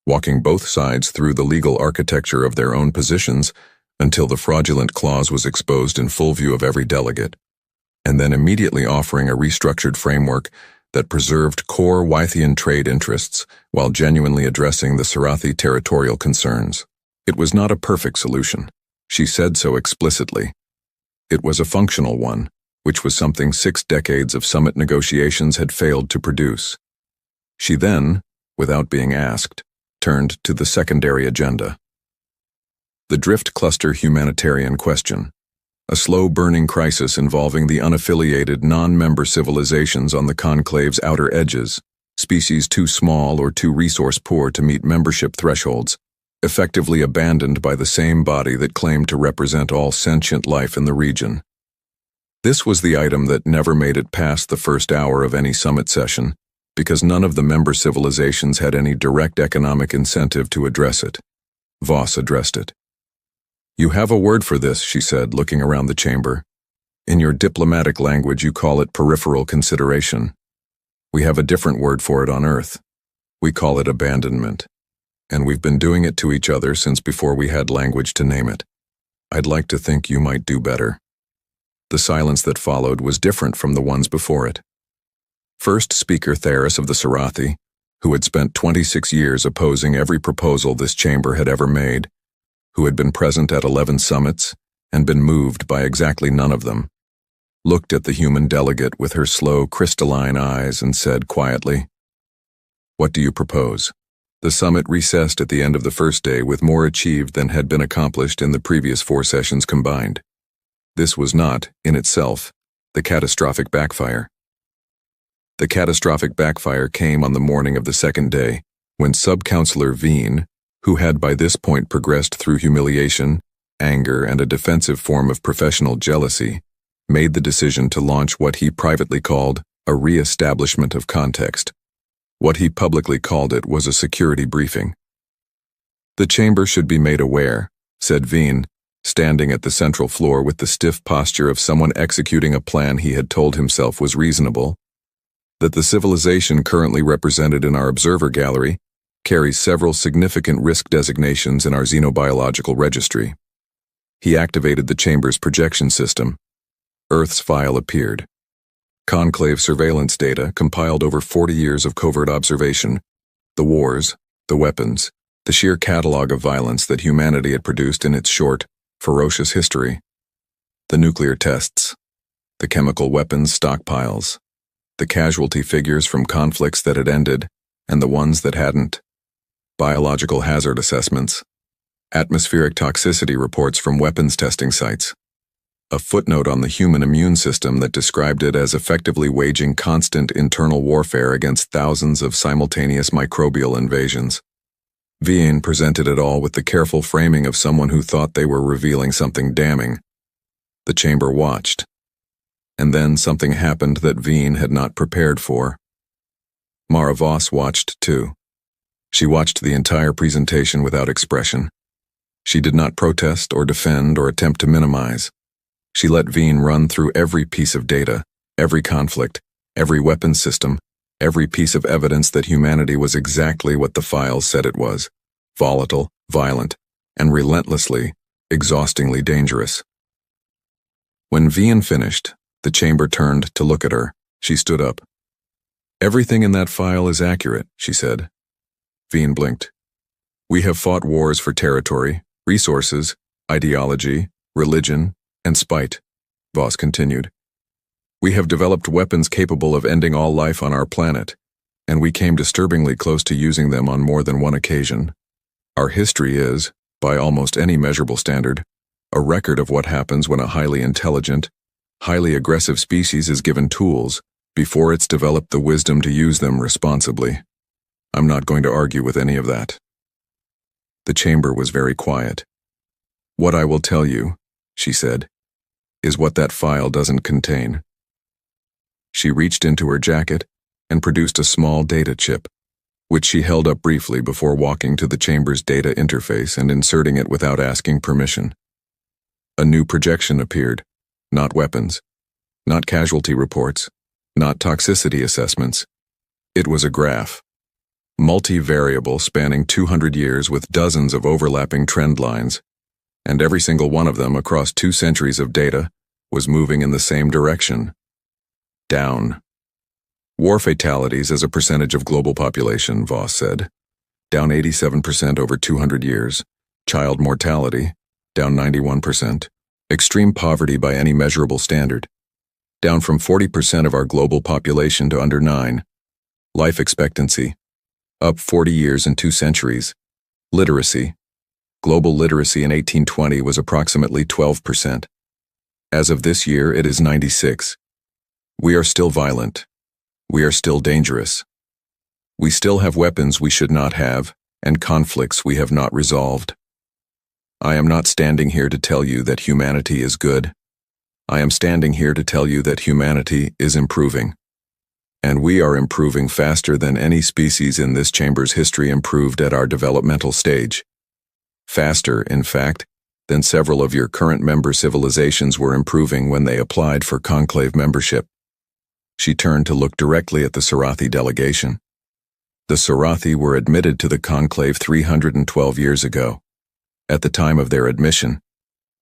walking both sides through the legal architecture of their own positions until the fraudulent clause was exposed in full view of every delegate, and then immediately offering a restructured framework that preserved core Wythian trade interests while genuinely addressing the Sarathi territorial concerns. It was not a perfect solution. She said so explicitly. It was a functional one, which was something 6 decades of summit negotiations had failed to produce. She then, without being asked, turned to the secondary agenda. The Drift Cluster humanitarian question, a slow-burning crisis involving the unaffiliated non-member civilizations on the conclave's outer edges, species too small or too resource-poor to meet membership thresholds, effectively abandoned by the same body that claimed to represent all sentient life in the region. This was the item that never made it past the first hour of any summit session, because none of the member civilizations had any direct economic incentive to address it. Voss addressed it. "You have a word for this," she said, looking around the chamber. "In your diplomatic language you call it peripheral consideration. We have a different word for it on Earth. We call it abandonment. And we've been doing it to each other since before we had language to name it. I'd like to think you might do better." The silence that followed was different from the ones before it. First Speaker Theris of the Sarathi, who had spent 26 years opposing every proposal this chamber had ever made, who had been present at 11 summits, and been moved by exactly none of them, looked at the human delegate with her slow, crystalline eyes and said quietly, "What do you propose?" The summit recessed at the end of the first day with more achieved than had been accomplished in the previous 4 sessions combined. This was not, in itself, the catastrophic backfire. The catastrophic backfire came on the morning of the second day, when Sub-Counselor Veen, who had by this point progressed through humiliation, anger, and a defensive form of professional jealousy, made the decision to launch what he privately called a re-establishment of context. What he publicly called it was a security briefing. "The chamber should be made aware," said Veen, standing at the central floor with the stiff posture of someone executing a plan he had told himself was reasonable, "that the civilization currently represented in our observer gallery carries several significant risk designations in our xenobiological registry." He activated the chamber's projection system. Earth's file appeared. Conclave surveillance data compiled over 40 years of covert observation, the wars, the weapons, the sheer catalog of violence that humanity had produced in its short, ferocious history. The nuclear tests, the chemical weapons stockpiles, the casualty figures from conflicts that had ended and the ones that hadn't, biological hazard assessments, atmospheric toxicity reports from weapons testing sites, a footnote on the human immune system that described it as effectively waging constant internal warfare against thousands of simultaneous microbial invasions. Veen presented it all with the careful framing of someone who thought they were revealing something damning. The chamber watched. And then something happened that Veen had not prepared for. Mara Voss watched too. She watched the entire presentation without expression. She did not protest or defend or attempt to minimize. She let Veen run through every piece of data, every conflict, every weapon system, every piece of evidence that humanity was exactly what the files said it was: volatile, violent, and relentlessly, exhaustingly dangerous. When Veen finished, the chamber turned to look at her. She stood up. "Everything in that file is accurate," she said. Veen blinked. "We have fought wars for territory, resources, ideology, religion, and spite," Voss continued. "We have developed weapons capable of ending all life on our planet, and we came disturbingly close to using them on more than one occasion. Our history is, by almost any measurable standard, a record of what happens when a highly intelligent, highly aggressive species is given tools before it's developed the wisdom to use them responsibly. I'm not going to argue with any of that." The chamber was very quiet. "What I will tell you," she said, "is what that file doesn't contain." She reached into her jacket and produced a small data chip, which she held up briefly before walking to the chamber's data interface and inserting it without asking permission. A new projection appeared. Not weapons, not casualty reports, not toxicity assessments. It was a graph. Multivariable, spanning 200 years with dozens of overlapping trend lines, and every single one of them across 2 centuries of data was moving in the same direction. Down. "War fatalities as a percentage of global population," Voss said. "Down 87% over 200 years. Child mortality, down 91%. Extreme poverty by any measurable standard, down from 40% of our global population to under 9. Life expectancy, up 40 years in 2 centuries. Literacy. Global literacy in 1820 was approximately 12%. As of this year, it is 96. We are still violent. We are still dangerous. We still have weapons we should not have, and conflicts we have not resolved. I am not standing here to tell you that humanity is good. I am standing here to tell you that humanity is improving. And we are improving faster than any species in this chamber's history improved at our developmental stage. Faster, in fact, than several of your current member civilizations were improving when they applied for conclave membership." She turned to look directly at the Sarathi delegation. The Sarathi were admitted to the conclave 312 years ago. At the time of their admission,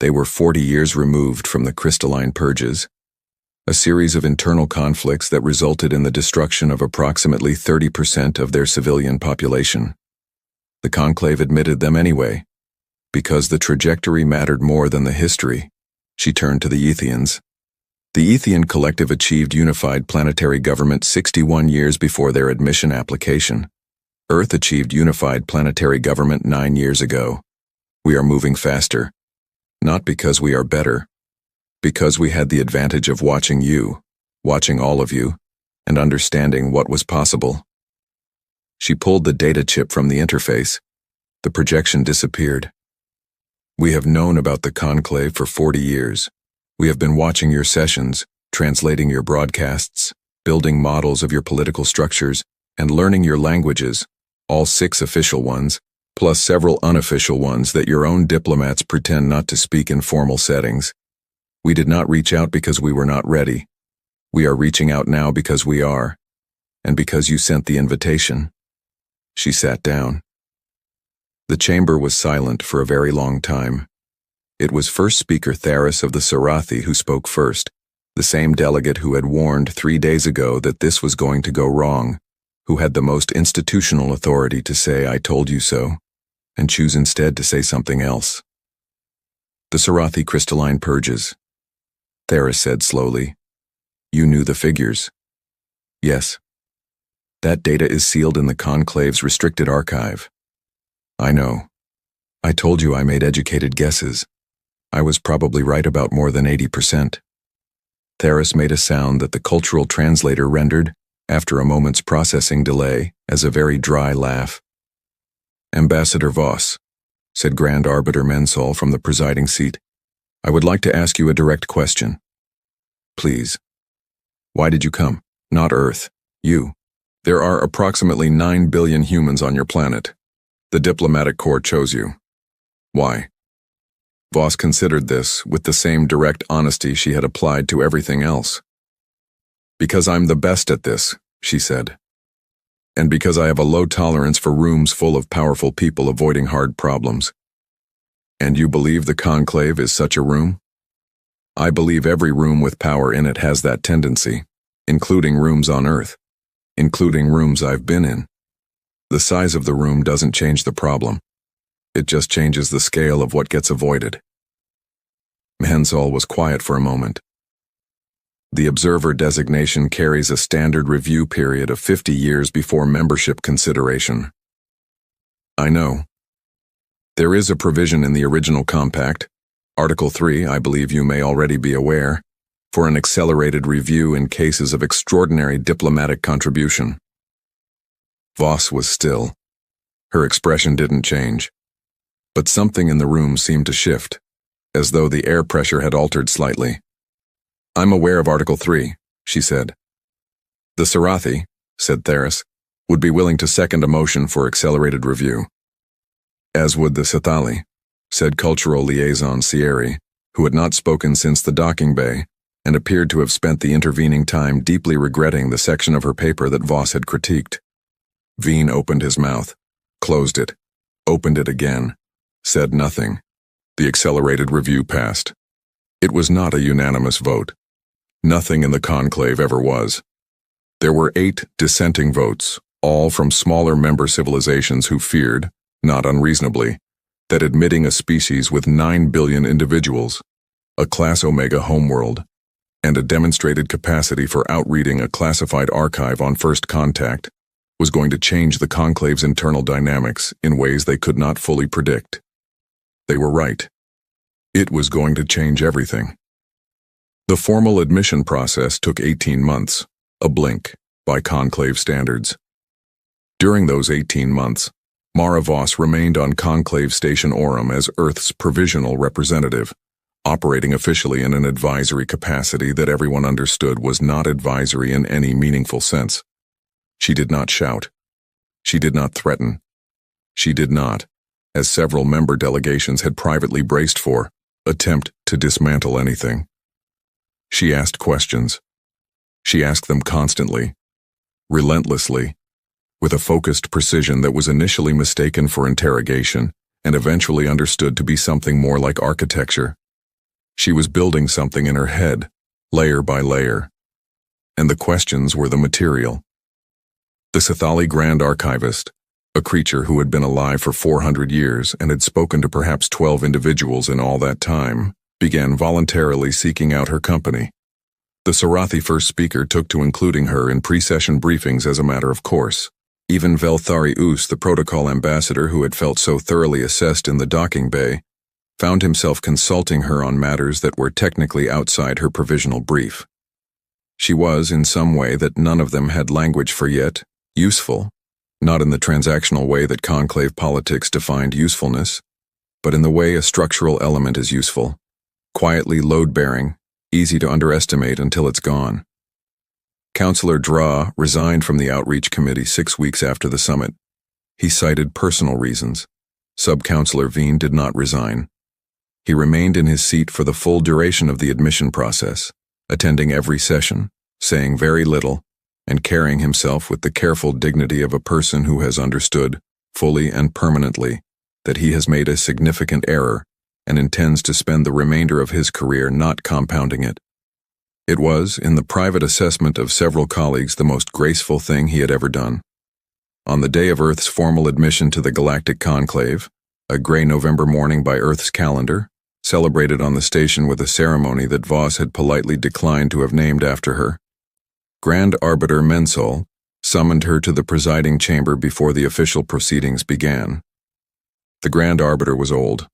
they were 40 years removed from the crystalline purges, a series of internal conflicts that resulted in the destruction of approximately 30% of their civilian population. The conclave admitted them anyway, because the trajectory mattered more than the history, She turned to the Ethians. The Ethian collective achieved unified planetary government 61 years before their admission application. Earth achieved unified planetary government 9 years ago. We are moving faster. Not because we are better. Because we had the advantage of watching you, watching all of you, and understanding what was possible. She pulled the data chip from the interface. The projection disappeared. We have known about the conclave for 40 years. We have been watching your sessions, translating your broadcasts, building models of your political structures, and learning your languages, all 6 official ones, plus several unofficial ones that your own diplomats pretend not to speak in formal settings. We did not reach out because we were not ready. We are reaching out now because we are, and because you sent the invitation. She sat down. The chamber was silent for a very long time. It was first speaker Theris of the Sarathi who spoke first, the same delegate who had warned 3 days ago that this was going to go wrong, who had the most institutional authority to say, "I told you so," and choose instead to say something else. The Sarathi crystalline purges. Theris said slowly. You knew the figures. Yes. That data is sealed in the conclave's restricted archive. I know. I told you I made educated guesses. I was probably right about more than 80%. Theris made a sound that the cultural translator rendered, after a moment's processing delay, as a very dry laugh. Ambassador Voss, said Grand Arbiter Mensol from the presiding seat, I would like to ask you a direct question. Please. Why did you come? Not Earth. You. There are approximately 9 billion humans on your planet. The diplomatic corps chose you. Why? Voss considered this with the same direct honesty she had applied to everything else. Because I'm the best at this, she said. And because I have a low tolerance for rooms full of powerful people avoiding hard problems. And you believe the conclave is such a room? I believe every room with power in it has that tendency, including rooms on Earth, including rooms I've been in. The size of the room doesn't change the problem. It just changes the scale of what gets avoided. Mensol was quiet for a moment. The observer designation carries a standard review period of 50 years before membership consideration. I know. There is a provision in the original compact, Article 3, I believe you may already be aware, for an accelerated review in cases of extraordinary diplomatic contribution. Voss was still. Her expression didn't change. But something in the room seemed to shift, as though the air pressure had altered slightly. I'm aware of Article 3, she said. The Sarathi, said Theris, would be willing to second a motion for accelerated review. As would the Sithali, said Cultural Liaison Sierri, who had not spoken since the docking bay, and appeared to have spent the intervening time deeply regretting the section of her paper that Voss had critiqued. Veen opened his mouth, closed it, opened it again, said nothing. The accelerated review passed. It was not a unanimous vote. Nothing in the conclave ever was. There were 8 dissenting votes, all from smaller member civilizations who feared, not unreasonably, that admitting a species with 9 billion individuals, a Class Omega homeworld, and a demonstrated capacity for outreading a classified archive on first contact was going to change the conclave's internal dynamics in ways they could not fully predict. They were right. It was going to change everything. The formal admission process took 18 months, a blink, by conclave standards. During those 18 months, Mara Voss remained on Conclave Station Aurum as Earth's provisional representative, operating officially in an advisory capacity that everyone understood was not advisory in any meaningful sense. She did not shout. She did not threaten. She did not, as several member delegations had privately braced for, attempt to dismantle anything. She asked questions. She asked them constantly, relentlessly, with a focused precision that was initially mistaken for interrogation and eventually understood to be something more like architecture. She was building something in her head, layer by layer, and the questions were the material. The Sithali Grand Archivist, a creature who had been alive for 400 years and had spoken to perhaps 12 individuals in all that time, began voluntarily seeking out her company. The Sarathi first speaker took to including her in pre-session briefings as a matter of course. Even Velthari Us, the protocol ambassador who had felt so thoroughly assessed in the docking bay, found himself consulting her on matters that were technically outside her provisional brief. She was, in some way that none of them had language for yet, useful, not in the transactional way that conclave politics defined usefulness, but in the way a structural element is useful, quietly load-bearing, easy to underestimate until it's gone. Councillor Dra resigned from the outreach committee 6 weeks after the summit. He cited personal reasons. Sub-Councillor Veen did not resign. He remained in his seat for the full duration of the admission process, attending every session, saying very little, and carrying himself with the careful dignity of a person who has understood, fully and permanently, that he has made a significant error and intends to spend the remainder of his career not compounding it. It was, in the private assessment of several colleagues, the most graceful thing he had ever done. On the day of Earth's formal admission to the Galactic Conclave, a gray November morning by Earth's calendar, celebrated on the station with a ceremony that Voss had politely declined to have named after her, Grand Arbiter Mensol summoned her to the presiding chamber before the official proceedings began. The Grand Arbiter was old.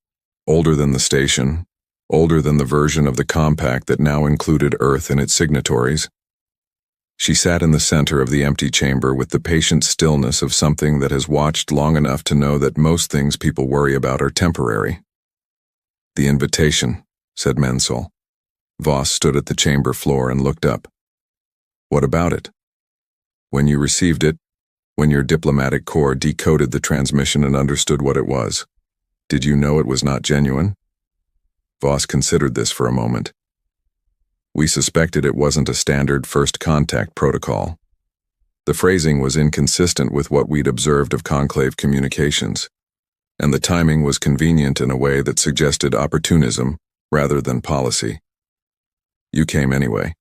Older than the station, older than the version of the compact that now included Earth and its signatories. She sat in the center of the empty chamber with the patient stillness of something that has watched long enough to know that most things people worry about are temporary. "The invitation," said Mensol. Voss stood at the chamber floor and looked up. "What about it? When you received it, when your diplomatic corps decoded the transmission and understood what it was, did you know it was not genuine?" Voss considered this for a moment. "We suspected it wasn't a standard first contact protocol. The phrasing was inconsistent with what we'd observed of conclave communications, and the timing was convenient in a way that suggested opportunism rather than policy. You came anyway."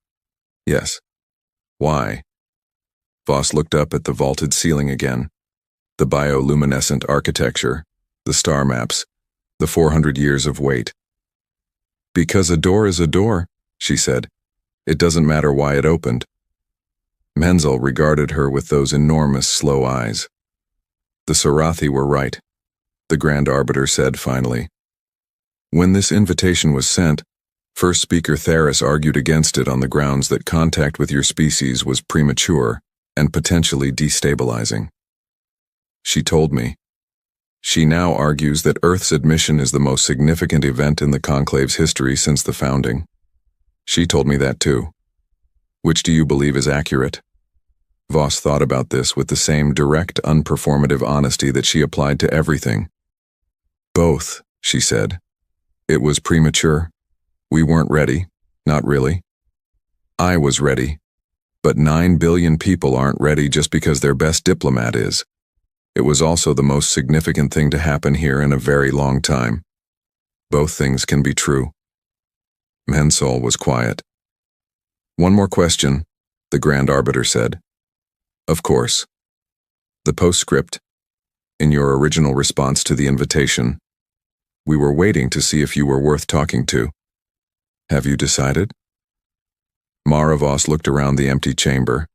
"Yes." "Why?" Voss looked up at the vaulted ceiling again, the bioluminescent architecture, the star maps, the 400 years of wait. "Because a door is a door," she said. "It doesn't matter why it opened." Menzel regarded her with those enormous, slow eyes. "The Sarathi were right," the Grand Arbiter said finally. "When this invitation was sent, First Speaker Theris argued against it on the grounds that contact with your species was premature and potentially destabilizing. She told me. She now argues that Earth's admission is the most significant event in the Conclave's history since the founding. She told me that too. Which do you believe is accurate?" Voss thought about this with the same direct, unperformative honesty that she applied to everything. "Both," she said. "It was premature. We weren't ready, not really. I was ready, but 9 billion people aren't ready just because their best diplomat is. It was also the most significant thing to happen here in a very long time. Both things can be true." Mensol was quiet. "One more question," the Grand Arbiter said. "Of course. The postscript, in your original response to the invitation, we were waiting to see if you were worth talking to. Have you decided?" Mara Voss looked around the empty chamber,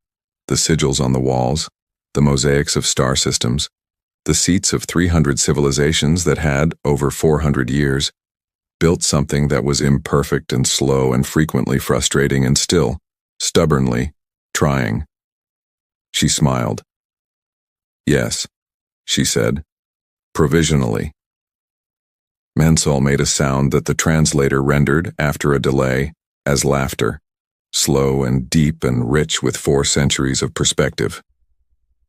the sigils on the walls, the mosaics of star systems, the seats of 300 civilizations that had, over 400 years, built something that was imperfect and slow and frequently frustrating and still, stubbornly, trying. She smiled. "Yes," she said, "provisionally." Mensol made a sound that the translator rendered, after a delay, as laughter, slow and deep and rich with 4 centuries of perspective.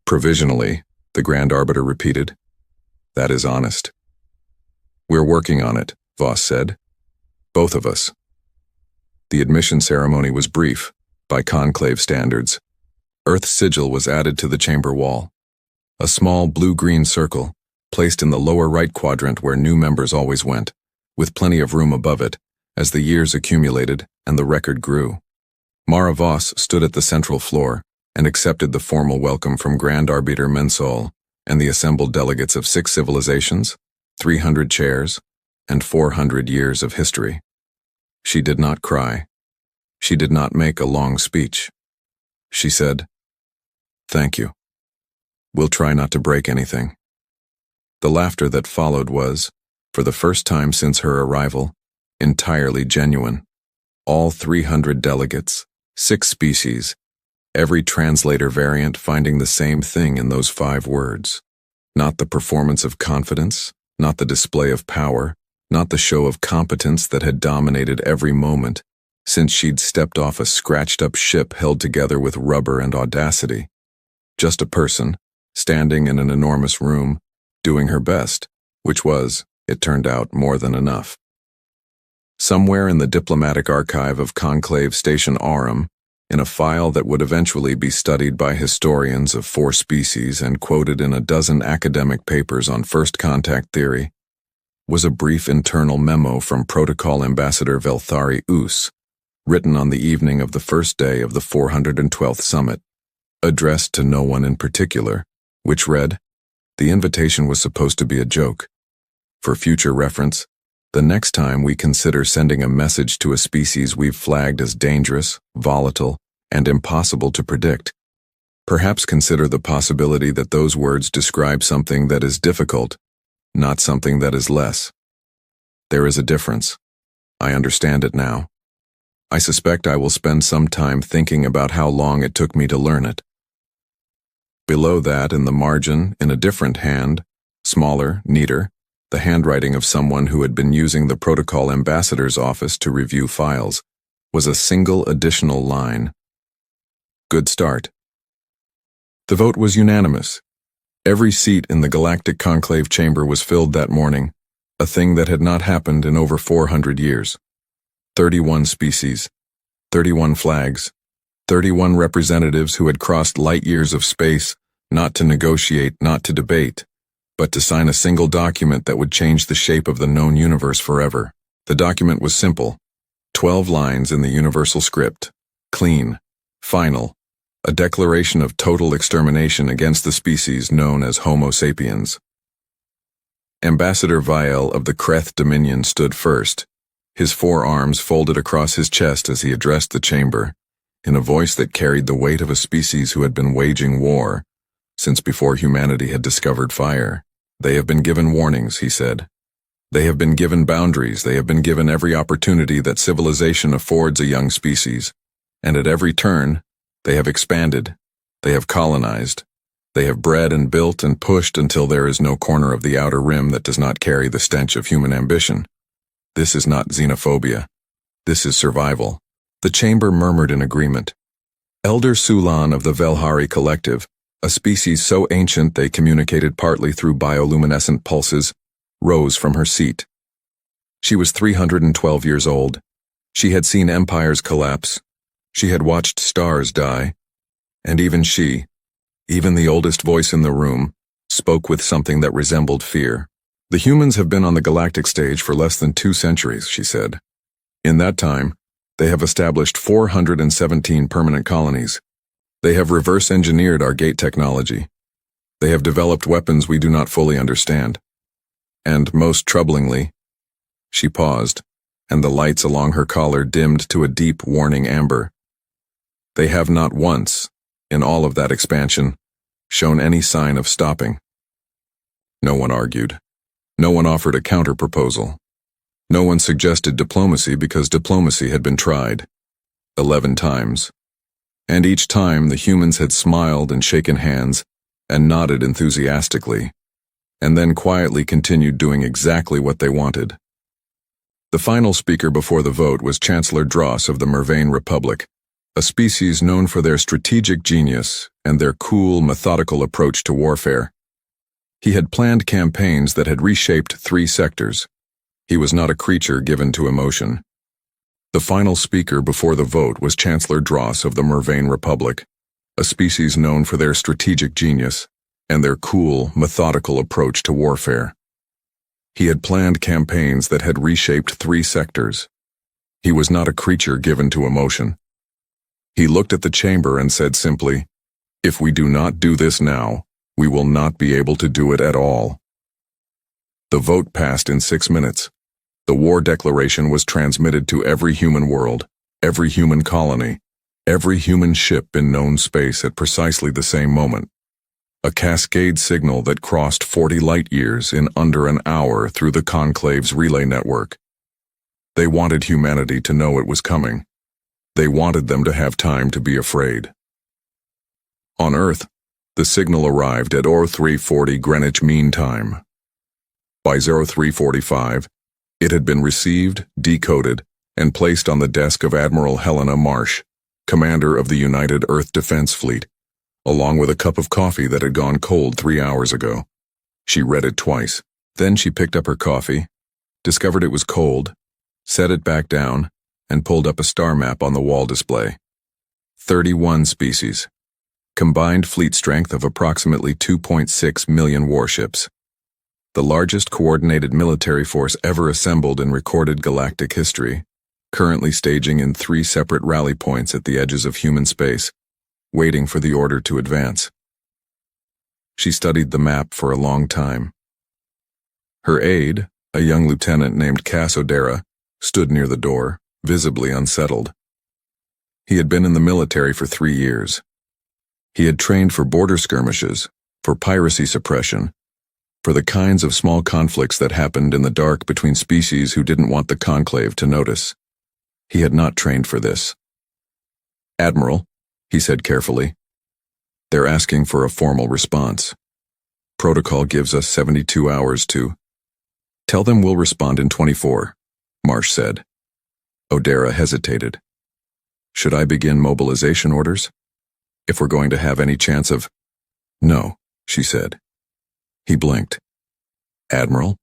"Provisionally," the Grand Arbiter repeated. "That is honest." "We're working on it," Voss said. "Both of us." The admission ceremony was brief, by conclave standards. Earth's sigil was added to the chamber wall. A small blue-green circle, placed in the lower right quadrant where new members always went, with plenty of room above it, as the years accumulated and the record grew. Mara Voss stood at the central floor and accepted the formal welcome from Grand Arbiter Mensol and the assembled delegates of 6 civilizations, 300 chairs, and 400 years of history. She did not cry. She did not make a long speech. She said, "Thank you. We'll try not to break anything." The laughter that followed was, for the first time since her arrival, entirely genuine. All 300 delegates, 6 species, every translator variant finding the same thing in those 5 words. Not the performance of confidence, not the display of power, not the show of competence that had dominated every moment since she'd stepped off a scratched-up ship held together with rubber and audacity. Just a person, standing in an enormous room, doing her best, which was, it turned out, more than enough. Somewhere in the diplomatic archive of Conclave Station Aurum, in a file that would eventually be studied by historians of 4 species and quoted in a dozen academic papers on first contact theory, was a brief internal memo from Protocol Ambassador Velthari Us, written on the evening of the first day of the 412th summit, addressed to no one in particular, which read, "The invitation was supposed to be a joke. For future reference, the next time we consider sending a message to a species we've flagged as dangerous, volatile, and impossible to predict, perhaps consider the possibility that those words describe something that is difficult, not something that is less. There is a difference. I understand it now. I suspect I will spend some time thinking about how long it took me to learn it." Below that, in the margin, in a different hand, smaller, neater, the handwriting of someone who had been using the Protocol Ambassador's office to review files, was a single additional line. "Good start." The vote was unanimous. Every seat in the Galactic Conclave chamber was filled that morning, a thing that had not happened in over 400 years. 31 species, 31 flags, 31 representatives who had crossed light years of space, not to negotiate, not to debate, but to sign a single document that would change the shape of the known universe forever. The document was simple, 12 lines in the universal script, clean, final, a declaration of total extermination against the species known as Homo sapiens. Ambassador Vial of the Kreth Dominion stood first, his 4 arms folded across his chest as he addressed the chamber, in a voice that carried the weight of a species who had been waging war since before humanity had discovered fire. "They have been given warnings," he said. "They have been given boundaries, they have been given every opportunity that civilization affords a young species, and at every turn, they have expanded, they have colonized, they have bred and built and pushed until there is no corner of the outer rim that does not carry the stench of human ambition. This is not xenophobia. This is survival." The chamber murmured in agreement. Elder Sulan of the Velhari Collective, a species so ancient they communicated partly through bioluminescent pulses, rose from her seat. She was 312 years old. She had seen empires collapse. She had watched stars die. And even she, even the oldest voice in the room, spoke with something that resembled fear. "The humans have been on the galactic stage for less than 2 centuries, she said. In that time, they have established 417 permanent colonies. They have reverse-engineered our gate technology. They have developed weapons we do not fully understand. And most troublingly," she paused, and the lights along her collar dimmed to a deep warning amber, "they have not once, in all of that expansion, shown any sign of stopping." No one argued. No one offered a counter-proposal. No one suggested diplomacy because diplomacy had been tried 11 times. And each time the humans had smiled and shaken hands and nodded enthusiastically, and then quietly continued doing exactly what they wanted. The final speaker before the vote was Chancellor Dross of the Mervain Republic, a species known for their strategic genius and their cool, methodical approach to warfare. He had planned campaigns that had reshaped 3 sectors. He was not a creature given to emotion. The final speaker before the vote was Chancellor Dross of the Mervain Republic, a species known for their strategic genius and their cool, methodical approach to warfare. He had planned campaigns that had reshaped 3 sectors. He was not a creature given to emotion. He looked at the chamber and said simply, "If we do not do this now, we will not be able to do it at all." The vote passed in 6 minutes. The war declaration was transmitted to every human world, every human colony, every human ship in known space at precisely the same moment. A cascade signal that crossed 40 light-years in under an hour through the Conclave's relay network. They wanted humanity to know it was coming. They wanted them to have time to be afraid. On Earth, the signal arrived at 0340 Greenwich Mean Time. By 0345, it had been received, decoded, and placed on the desk of Admiral Helena Marsh, commander of the United Earth Defense Fleet, along with a cup of coffee that had gone cold 3 hours ago. She read it twice. Then she picked up her coffee, discovered it was cold, set it back down, and pulled up a star map on the wall display. 31 species. Combined fleet strength of approximately 2.6 million warships. The largest coordinated military force ever assembled in recorded galactic history, currently staging in 3 separate rally points at the edges of human space, waiting for the order to advance. She studied the map for a long time. Her aide, a young lieutenant named Cass O'Dara, stood near the door, visibly unsettled. He had been in the military for 3 years. He had trained for border skirmishes, for piracy suppression, for the kinds of small conflicts that happened in the dark between species who didn't want the Conclave to notice. He had not trained for this. "Admiral," he said carefully, "they're asking for a formal response. Protocol gives us 72 hours to—" "Tell them we'll respond in 24, Marsh said. O'Dara hesitated. "Should I begin mobilization orders? If we're going to have any chance of—" "No," she said. He blinked. "Admiral?"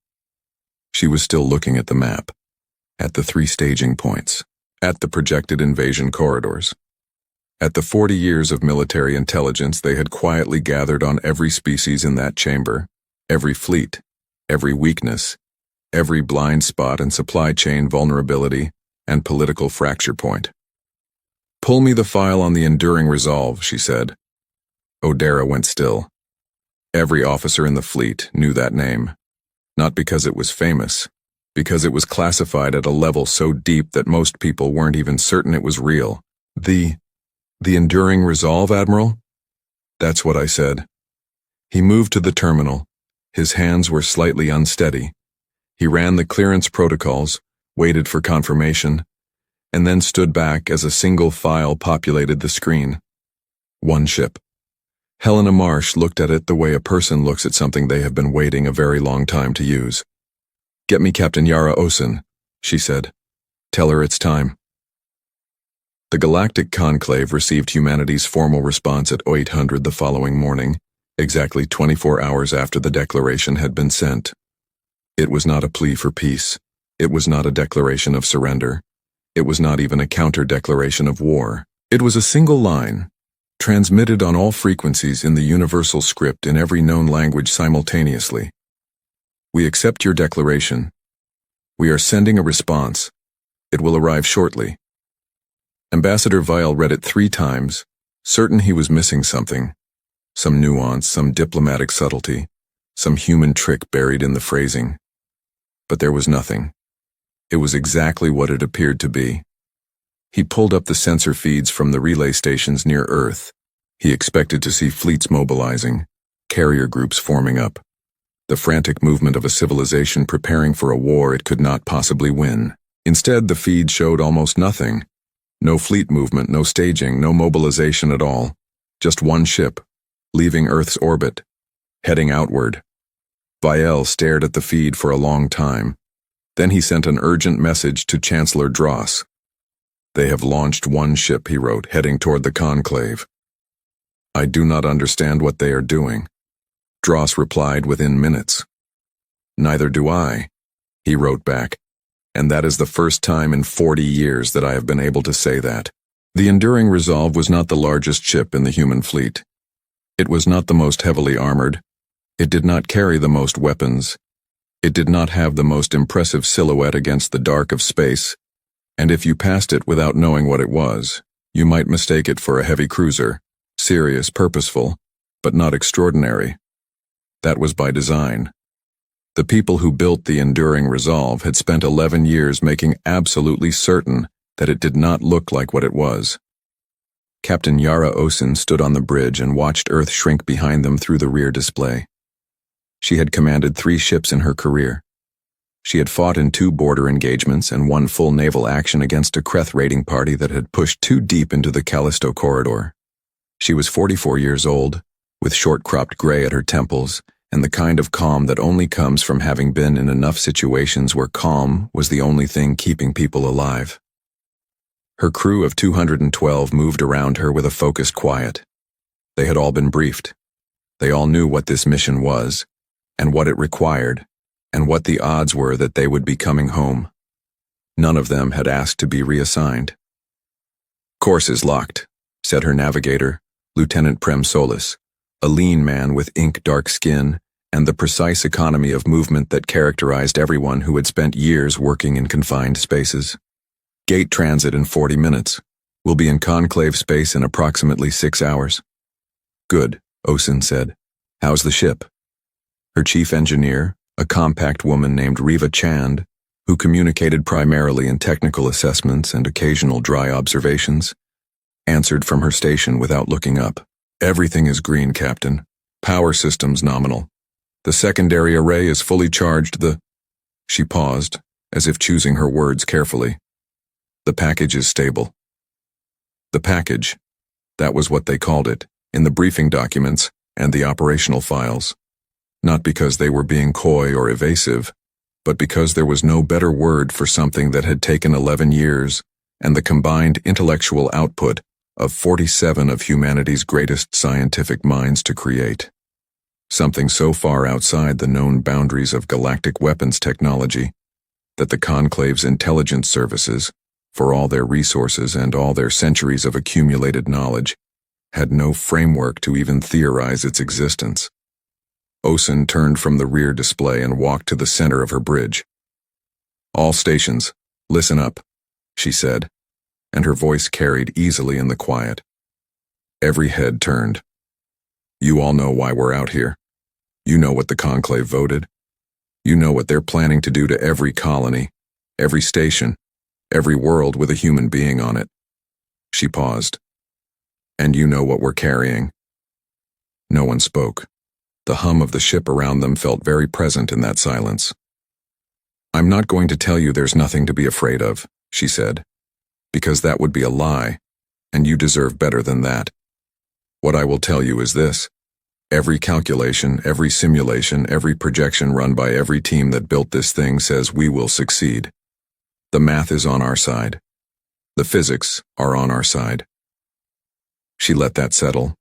She was still looking at the map, at the 3 staging points, at the projected invasion corridors, at the 40 years of military intelligence they had quietly gathered on every species in that chamber, every fleet, every weakness, every blind spot and supply chain vulnerability and political fracture point. "Pull me the file on the Enduring Resolve," she said. O'Dara went still. Every officer in the fleet knew that name, not because it was famous, because it was classified at a level so deep that most people weren't even certain it was real. The Enduring Resolve, Admiral?" "That's what I said." He moved to the terminal. His hands were slightly unsteady. He ran the clearance protocols, waited for confirmation, and then stood back as a single file populated the screen. 1 ship. Helena Marsh looked at it the way a person looks at something they have been waiting a very long time to use. "Get me Captain Yara Osen," she said. "Tell her it's time." The Galactic Conclave received humanity's formal response at 0800 the following morning, exactly 24 hours after the declaration had been sent. It was not a plea for peace. It was not a declaration of surrender. It was not even a counter-declaration of war. It was a single line, transmitted on all frequencies in the universal script in every known language simultaneously. "We accept your declaration. We are sending a response. It will arrive shortly." Ambassador Weil read it 3 times, certain he was missing something, some nuance, some diplomatic subtlety, some human trick buried in the phrasing. But there was nothing. It was exactly what it appeared to be. He pulled up the sensor feeds from the relay stations near Earth. He expected to see fleets mobilizing, carrier groups forming up, the frantic movement of a civilization preparing for a war it could not possibly win. Instead, the feed showed almost nothing. No fleet movement, no staging, no mobilization at all. Just 1 ship, leaving Earth's orbit, heading outward. Weil stared at the feed for a long time. Then he sent an urgent message to Chancellor Dross. "They have launched 1 ship," he wrote, "heading toward the Conclave. I do not understand what they are doing." Dross replied within minutes. "Neither do I," he wrote back, "and that is the first time in 40 years that I have been able to say that." The Enduring Resolve was not the largest ship in the human fleet. It was not the most heavily armored. It did not carry the most weapons. It did not have the most impressive silhouette against the dark of space, and if you passed it without knowing what it was, you might mistake it for a heavy cruiser, serious, purposeful, but not extraordinary. That was by design. The people who built the enduring resolve had spent 11 years making absolutely certain that it did not look like what it was. Captain Yara Osen stood on the bridge and watched Earth shrink behind them through the rear display. She had commanded 3 ships in her career. She had fought in 2 border engagements and 1 full naval action against a Kreth raiding party that had pushed too deep into the Callisto corridor. She was 44 years old, with short-cropped gray at her temples, and the kind of calm that only comes from having been in enough situations where calm was the only thing keeping people alive. Her crew of 212 moved around her with a focused quiet. They had all been briefed. They all knew what this mission was, and what it required, and what the odds were that they would be coming home. None of them had asked to be reassigned. "Course is locked," said her navigator, Lieutenant Prem Solis, a lean man with ink-dark skin and the precise economy of movement that characterized everyone who had spent years working in confined spaces. "Gate transit in 40 minutes. We'll be in conclave space in approximately 6 hours. "Good," Osen said. "How's the ship?" Her chief engineer, a compact woman named Riva Chand, who communicated primarily in technical assessments and occasional dry observations, answered from her station without looking up. "Everything is green, Captain. Power systems nominal. The secondary array is fully charged. She paused, as if choosing her words carefully. "The package is stable." The package, that was what they called it, in the briefing documents and the operational files. Not because they were being coy or evasive, but because there was no better word for something that had taken 11 years and the combined intellectual output of 47 of humanity's greatest scientific minds to create. Something so far outside the known boundaries of galactic weapons technology that the Conclave's intelligence services, for all their resources and all their centuries of accumulated knowledge, had no framework to even theorize its existence. Osen turned from the rear display and walked to the center of her bridge. "All stations, listen up," she said, and her voice carried easily in the quiet. Every head turned. "You all know why we're out here. You know what the Conclave voted. You know what they're planning to do to every colony, every station, every world with a human being on it." She paused. "And you know what we're carrying." No one spoke. The hum of the ship around them felt very present in that silence. "I'm not going to tell you there's nothing to be afraid of," she said, "because that would be a lie, and you deserve better than that. What I will tell you is this. Every calculation, every simulation, every projection run by every team that built this thing says we will succeed. The math is on our side. The physics are on our side." She let that settle.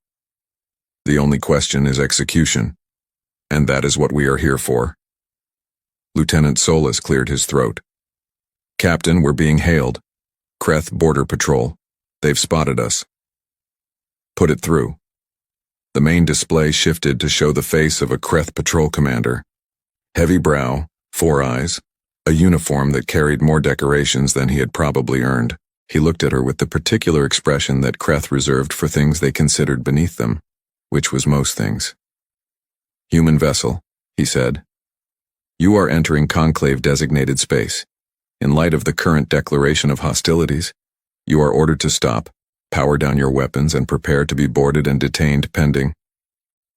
"The only question is execution, and that is what we are here for." Lieutenant Solis cleared his throat. "Captain, we're being hailed. Kreth Border Patrol. They've spotted us." "Put it through." The main display shifted to show the face of a Kreth patrol commander. Heavy brow, 4 eyes, a uniform that carried more decorations than he had probably earned. He looked at her with the particular expression that Kreth reserved for things they considered beneath them, which was most things. "Human vessel," he said. "You are entering Conclave-designated space. In light of the current declaration of hostilities, you are ordered to stop, power down your weapons, and prepare to be boarded and detained pending."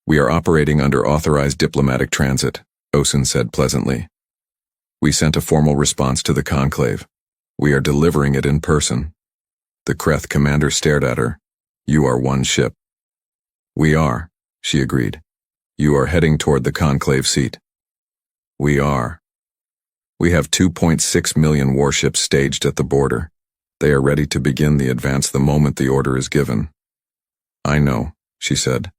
"We are operating under authorized diplomatic transit," Osen said pleasantly. "We sent a formal response to the Conclave. We are delivering it in person." The Kreth commander stared at her. "You are one ship." "We are," she agreed. "You are heading toward the Conclave seat." "We are. We have 2.6 million warships staged at the border. They are ready to begin the advance the moment the order is given." "I know," she said.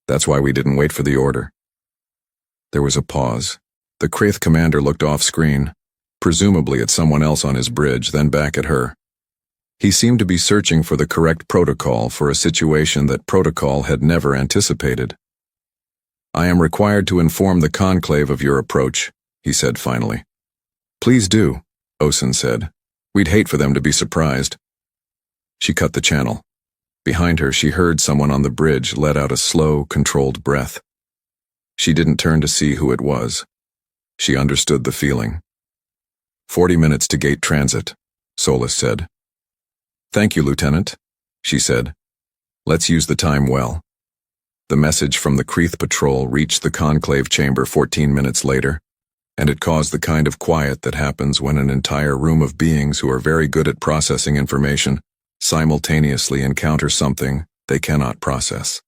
"That's why we didn't wait for the order." There was a pause. The Kreth commander looked off-screen, presumably at someone else on his bridge, then back at her. He seemed to be searching for the correct protocol for a situation that protocol had never anticipated. "I am required to inform the Conclave of your approach," he said finally. "Please do," Osen said. "We'd hate for them to be surprised." She cut the channel. Behind her, she heard someone on the bridge let out a slow, controlled breath. She didn't turn to see who it was. She understood the feeling. 40 minutes to gate transit, Solis said. Thank you, Lieutenant, she said. Let's use the time well. The message from the Creeth patrol reached the conclave chamber 14 minutes later, and it caused the kind of quiet that happens when an entire room of beings who are very good at processing information simultaneously encounter something they cannot process.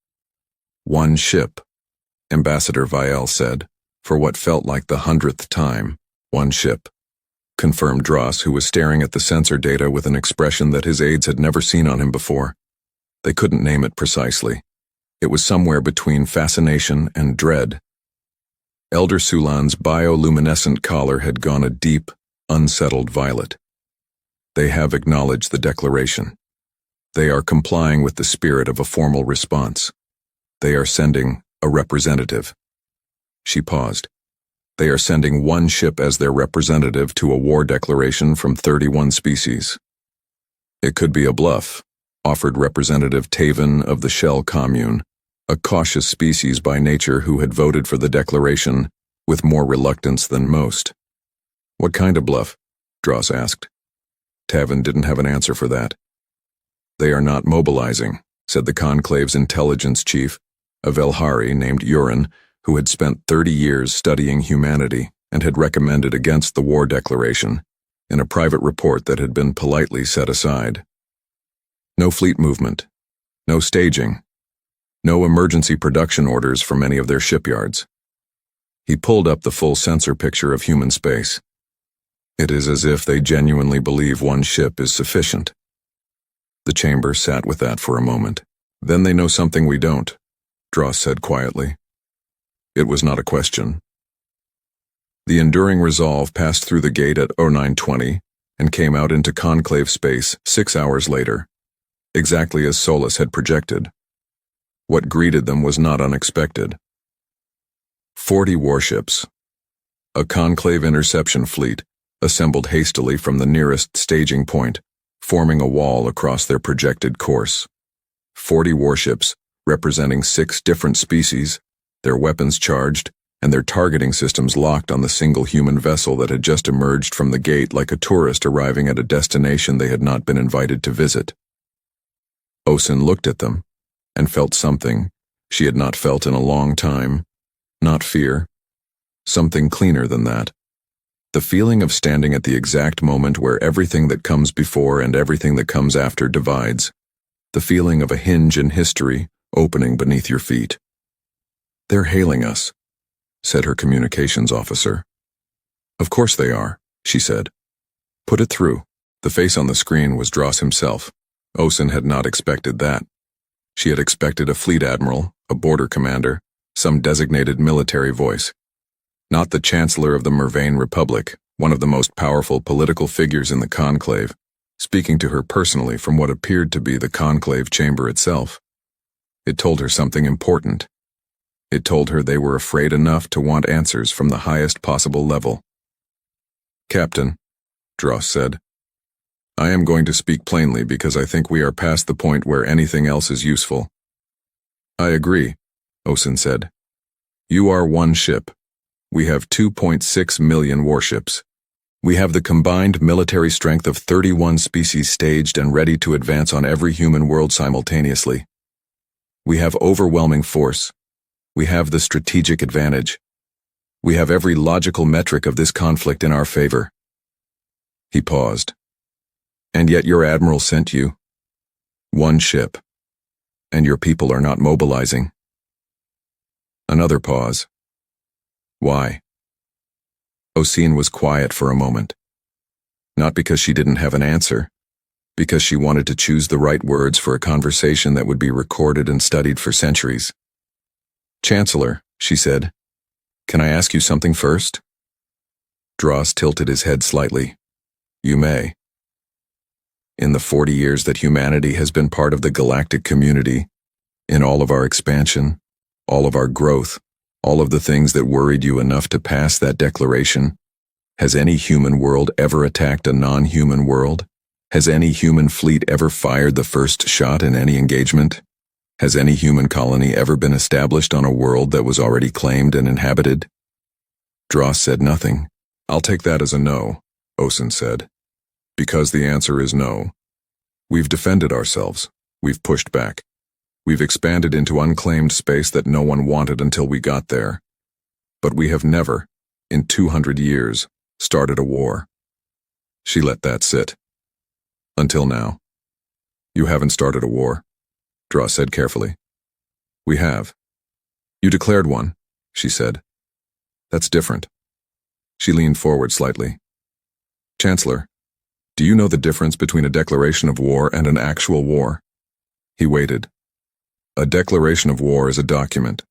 One ship, Ambassador Vielle said, for what felt like the 100th time. One ship, confirmed Dross, who was staring at the sensor data with an expression that his aides had never seen on him before. They couldn't name it precisely. It was somewhere between fascination and dread. Elder Sulan's bioluminescent collar had gone a deep, unsettled violet. They have acknowledged the declaration. They are complying with the spirit of a formal response. They are sending a representative. She paused. They are sending one ship as their representative to a war declaration from 31 species. It could be a bluff, offered Representative Taven of the Shell Commune, a cautious species by nature who had voted for the declaration with more reluctance than most. What kind of bluff? Dross asked. Taven didn't have an answer for that. They are not mobilizing, said the conclave's intelligence chief, a Velhari named Urin, who had spent 30 years studying humanity and had recommended against the war declaration in a private report that had been politely set aside. No fleet movement, no staging, no emergency production orders from any of their shipyards. He pulled up the full sensor picture of human space. It is as if they genuinely believe one ship is sufficient. The chamber sat with that for a moment. Then they know something we don't, Dross said quietly. It was not a question. The enduring resolve passed through the gate at 0920 and came out into conclave space 6 hours later, exactly as Solis had projected. What greeted them was not unexpected. 40 warships, a conclave interception fleet, assembled hastily from the nearest staging point, forming a wall across their projected course. 40 warships, representing 6 different species, their weapons charged, and their targeting systems locked on the single human vessel that had just emerged from the gate like a tourist arriving at a destination they had not been invited to visit. Osin looked at them and felt something she had not felt in a long time. Not fear. Something cleaner than that. The feeling of standing at the exact moment where everything that comes before and everything that comes after divides. The feeling of a hinge in history opening beneath your feet. They're hailing us, said her communications officer. Of course they are, she said. Put it through. The face on the screen was Dross himself. Osin had not expected that. She had expected a fleet admiral, a border commander, some designated military voice. Not the Chancellor of the Mervain Republic, one of the most powerful political figures in the conclave, speaking to her personally from what appeared to be the conclave chamber itself. It told her something important. It told her they were afraid enough to want answers from the highest possible level. Captain, Dross said, I am going to speak plainly because I think we are past the point where anything else is useful. I agree, Osin said. You are one ship. We have 2.6 million warships. We have the combined military strength of 31 species staged and ready to advance on every human world simultaneously. We have overwhelming force. We have the strategic advantage. We have every logical metric of this conflict in our favor. He paused. And yet your admiral sent you. One ship. And your people are not mobilizing. Another pause. Why? Osin was quiet for a moment. Not because she didn't have an answer, because she wanted to choose the right words for a conversation that would be recorded and studied for centuries. Chancellor, she said, can I ask you something first? Dross tilted his head slightly. You may. In the 40 years that humanity has been part of the galactic community, in all of our expansion, all of our growth, all of the things that worried you enough to pass that declaration, has any human world ever attacked a non-human world? Has any human fleet ever fired the first shot in any engagement? Has any human colony ever been established on a world that was already claimed and inhabited? Dross said nothing. I'll take that as a no, Osen said. Because the answer is no. We've defended ourselves. We've pushed back. We've expanded into unclaimed space that no one wanted until we got there. But we have never, in 200 years, started a war. She let that sit. Until now. You haven't started a war, Dross said carefully. We have. You declared one, she said. That's different. She leaned forward slightly. Chancellor, do you know the difference between a declaration of war and an actual war? He waited. A declaration of war is a document.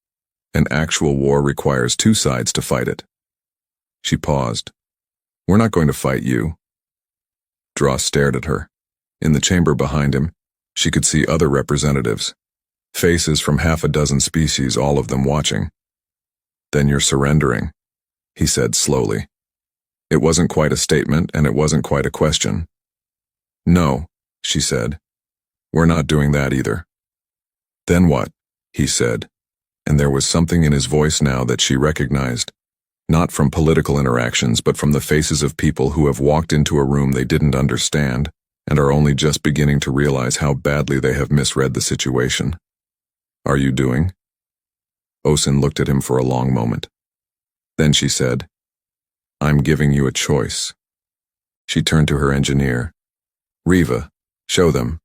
An actual war requires two sides to fight it. She paused. We're not going to fight you. Dross stared at her. In the chamber behind him, she could see other representatives. Faces from half a dozen species, all of them watching. Then you're surrendering, he said slowly. It wasn't quite a statement, and it wasn't quite a question. No, she said. We're not doing that either. Then what? He said, and there was something in his voice now that she recognized, not from political interactions but from the faces of people who have walked into a room they didn't understand and are only just beginning to realize how badly they have misread the situation. Are you doing? Osen looked at him for a long moment. Then she said, I'm giving you a choice. She turned to her engineer. Riva, show them.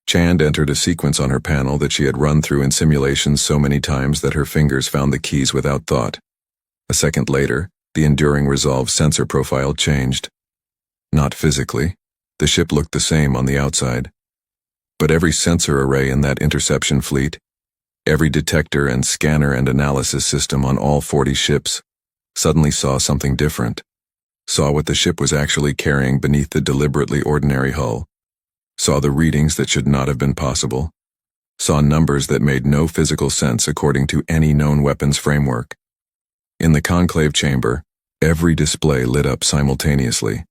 Chand entered a sequence on her panel that she had run through in simulations so many times that her fingers found the keys without thought. A second later, the enduring resolve sensor profile changed. Not physically. The ship looked the same on the outside. But every sensor array in that interception fleet, every detector and scanner and analysis system on all 40 ships, suddenly saw something different. Saw what the ship was actually carrying beneath the deliberately ordinary hull. Saw the readings that should not have been possible. Saw numbers that made no physical sense according to any known weapons framework. In the conclave chamber, every display lit up simultaneously.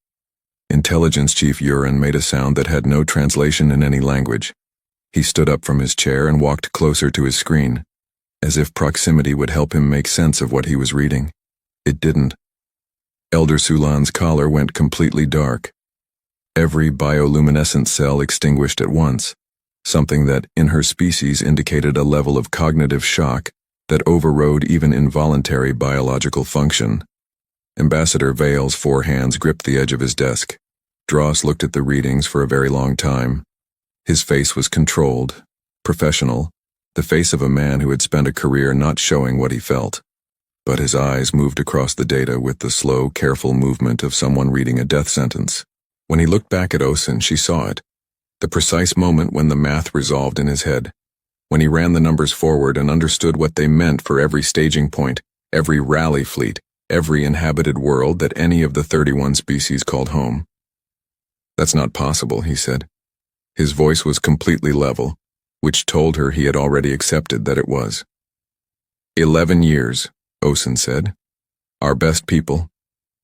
Intelligence Chief Urin made a sound that had no translation in any language. He stood up from his chair and walked closer to his screen, as if proximity would help him make sense of what he was reading. It didn't. Elder Sulan's collar went completely dark. Every bioluminescent cell extinguished at once, something that, in her species, indicated a level of cognitive shock that overrode even involuntary biological function. Ambassador Vale's four hands gripped the edge of his desk. Dross looked at the readings for a very long time. His face was controlled, professional, the face of a man who had spent a career not showing what he felt. But his eyes moved across the data with the slow, careful movement of someone reading a death sentence. When he looked back at Osen, she saw it. The precise moment when the math resolved in his head. When he ran the numbers forward and understood what they meant for every staging point, every rally fleet, every inhabited world that any of the 31 species called home. That's not possible, he said. His voice was completely level, which told her he had already accepted that it was. 11 years, Osen said. Our best people,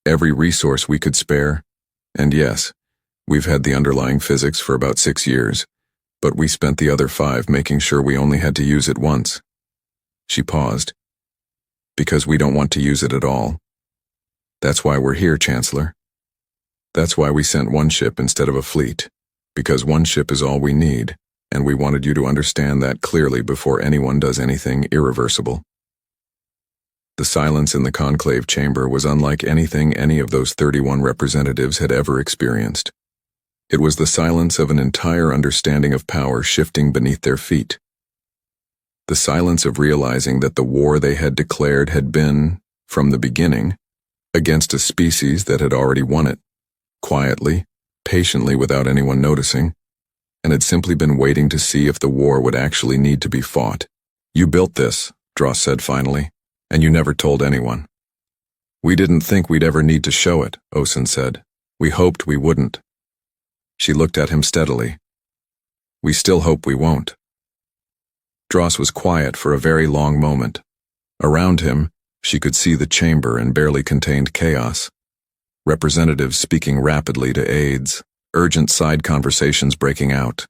every resource we could spare, and yes, we've had the underlying physics for about 6 years, but we spent the other 5 making sure we only had to use it once. She paused. Because we don't want to use it at all. That's why we're here, Chancellor. That's why we sent one ship instead of a fleet, because one ship is all we need, and we wanted you to understand that clearly before anyone does anything irreversible. The silence in the conclave chamber was unlike anything any of those 31 representatives had ever experienced. It was the silence of an entire understanding of power shifting beneath their feet. The silence of realizing that the war they had declared had been, from the beginning, against a species that had already won it, quietly, patiently without anyone noticing, and had simply been waiting to see if the war would actually need to be fought. You built this, Dross said finally, and you never told anyone. We didn't think we'd ever need to show it, Osen said. We hoped we wouldn't. She looked at him steadily. We still hope we won't. Dross was quiet for a very long moment. Around him, she could see the chamber and barely contained chaos. Representatives speaking rapidly to aides, urgent side conversations breaking out.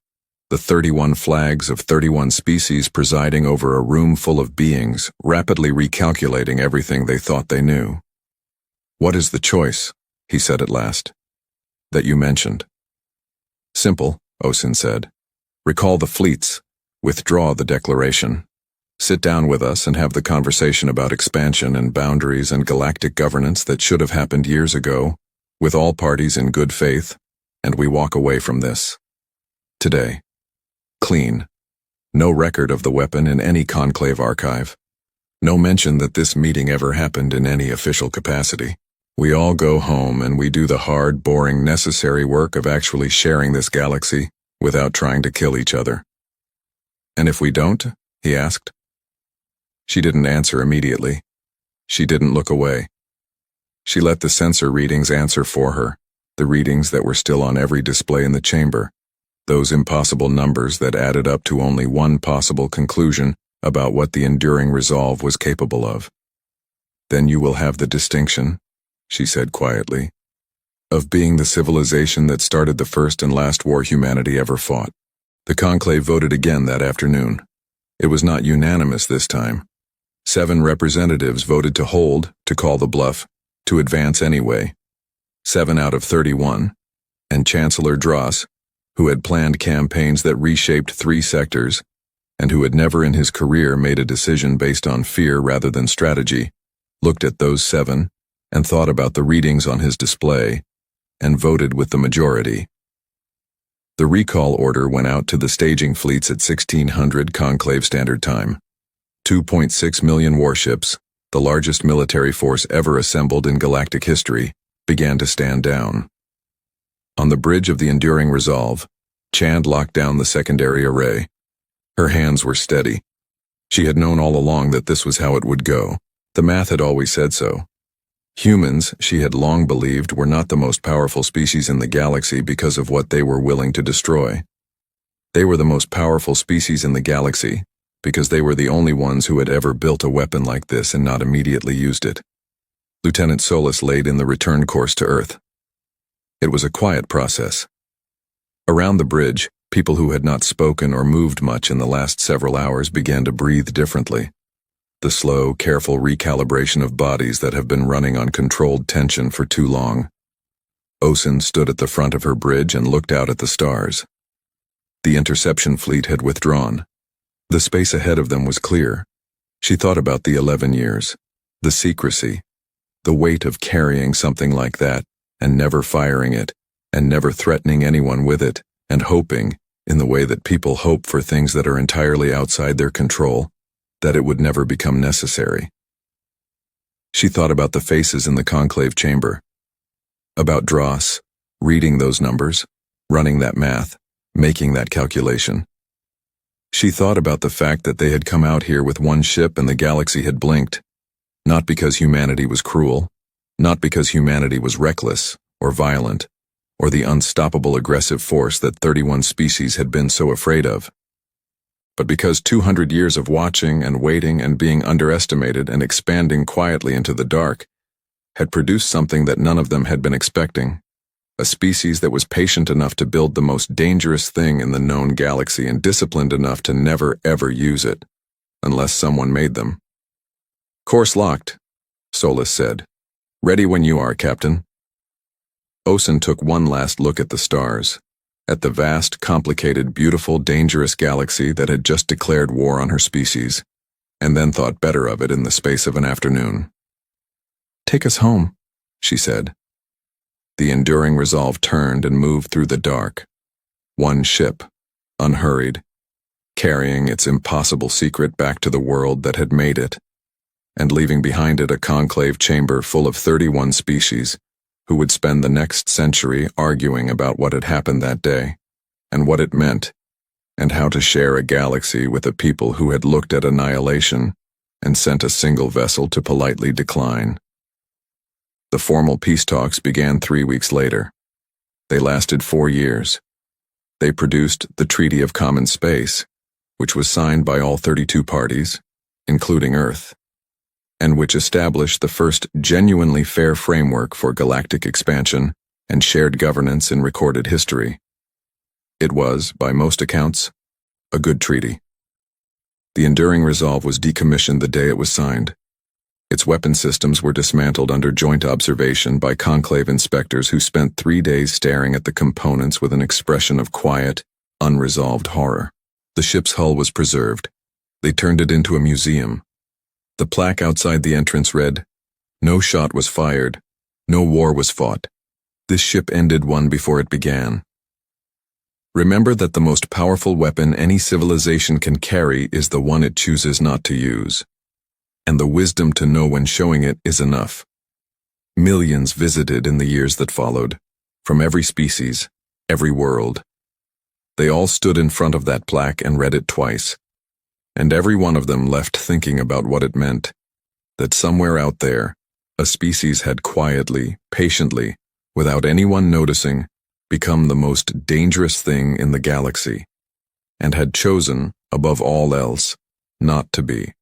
the 31 flags of 31 species presiding over a room full of beings, rapidly recalculating everything they thought they knew. "What is the choice?" he said at last. "That you mentioned." "Simple," Osin said. "Recall the fleets. Withdraw the declaration. Sit down with us and have the conversation about expansion and boundaries and galactic governance that should have happened years ago, with all parties in good faith, and we walk away from this. Today. Clean. No record of the weapon in any conclave archive. No mention that this meeting ever happened in any official capacity. We all go home and we do the hard, boring, necessary work of actually sharing this galaxy without trying to kill each other." "And if we don't?" he asked. She didn't answer immediately. She didn't look away. She let the sensor readings answer for her, the readings that were still on every display in the chamber, those impossible numbers that added up to only one possible conclusion about what the enduring resolve was capable of. "Then you will have the distinction," she said quietly, "of being the civilization that started the first and last war humanity ever fought." The conclave voted again that afternoon. It was not unanimous this time. 7 representatives voted to hold, to call the bluff, to advance anyway. 7 out of 31, and Chancellor Dross, who had planned campaigns that reshaped 3 sectors, and who had never in his career made a decision based on fear rather than strategy, looked at those 7, and thought about the readings on his display, and voted with the majority. The recall order went out to the staging fleets at 1600 Conclave Standard Time. 2.6 million warships, the largest military force ever assembled in galactic history, began to stand down. On the bridge of the Enduring Resolve, Chand locked down the secondary array. Her hands were steady. She had known all along that this was how it would go. The math had always said so. Humans, she had long believed, were not the most powerful species in the galaxy because of what they were willing to destroy. They were the most powerful species in the galaxy because they were the only ones who had ever built a weapon like this and not immediately used it. Lieutenant Solis laid in the return course to Earth. It was a quiet process. Around the bridge, people who had not spoken or moved much in the last several hours began to breathe differently. The slow, careful recalibration of bodies that have been running on controlled tension for too long. Osin stood at the front of her bridge and looked out at the stars. The interception fleet had withdrawn. The space ahead of them was clear. She thought about the 11 years, the secrecy, the weight of carrying something like that and never firing it, and never threatening anyone with it, and hoping, in the way that people hope for things that are entirely outside their control, that it would never become necessary. She thought about the faces in the conclave chamber, about Dross, reading those numbers, running that math, making that calculation. She thought about the fact that they had come out here with one ship and the galaxy had blinked, not because humanity was cruel, not because humanity was reckless or violent, or the unstoppable aggressive force that 31 species had been so afraid of, but because 200 years of watching and waiting and being underestimated and expanding quietly into the dark had produced something that none of them had been expecting. A species that was patient enough to build the most dangerous thing in the known galaxy and disciplined enough to never ever use it, unless someone made them. "Course locked," Solis said. "Ready when you are, Captain." Osin took one last look at the stars, at the vast, complicated, beautiful, dangerous galaxy that had just declared war on her species, and then thought better of it in the space of an afternoon. "Take us home," she said. The Enduring Resolve turned and moved through the dark. One ship, unhurried, carrying its impossible secret back to the world that had made it, and leaving behind it a conclave chamber full of 31 species who would spend the next century arguing about what had happened that day, and what it meant, and how to share a galaxy with a people who had looked at annihilation and sent a single vessel to politely decline. The formal peace talks began 3 weeks later. They lasted 4 years. They produced the Treaty of Common Space, which was signed by all 32 parties, including Earth, and which established the first genuinely fair framework for galactic expansion and shared governance in recorded history. It was, by most accounts, a good treaty. The Enduring Resolve was decommissioned the day it was signed. Its weapon systems were dismantled under joint observation by conclave inspectors who spent 3 days staring at the components with an expression of quiet, unresolved horror. The ship's hull was preserved. They turned it into a museum. The plaque outside the entrance read, "No shot was fired. No war was fought. This ship ended one before it began." Remember that the most powerful weapon any civilization can carry is the one it chooses not to use. And the wisdom to know when showing it is enough. Millions visited in the years that followed, from every species, every world. They all stood in front of that plaque and read it twice. And every one of them left thinking about what it meant, that somewhere out there, a species had quietly, patiently, without anyone noticing, become the most dangerous thing in the galaxy, and had chosen, above all else, not to be.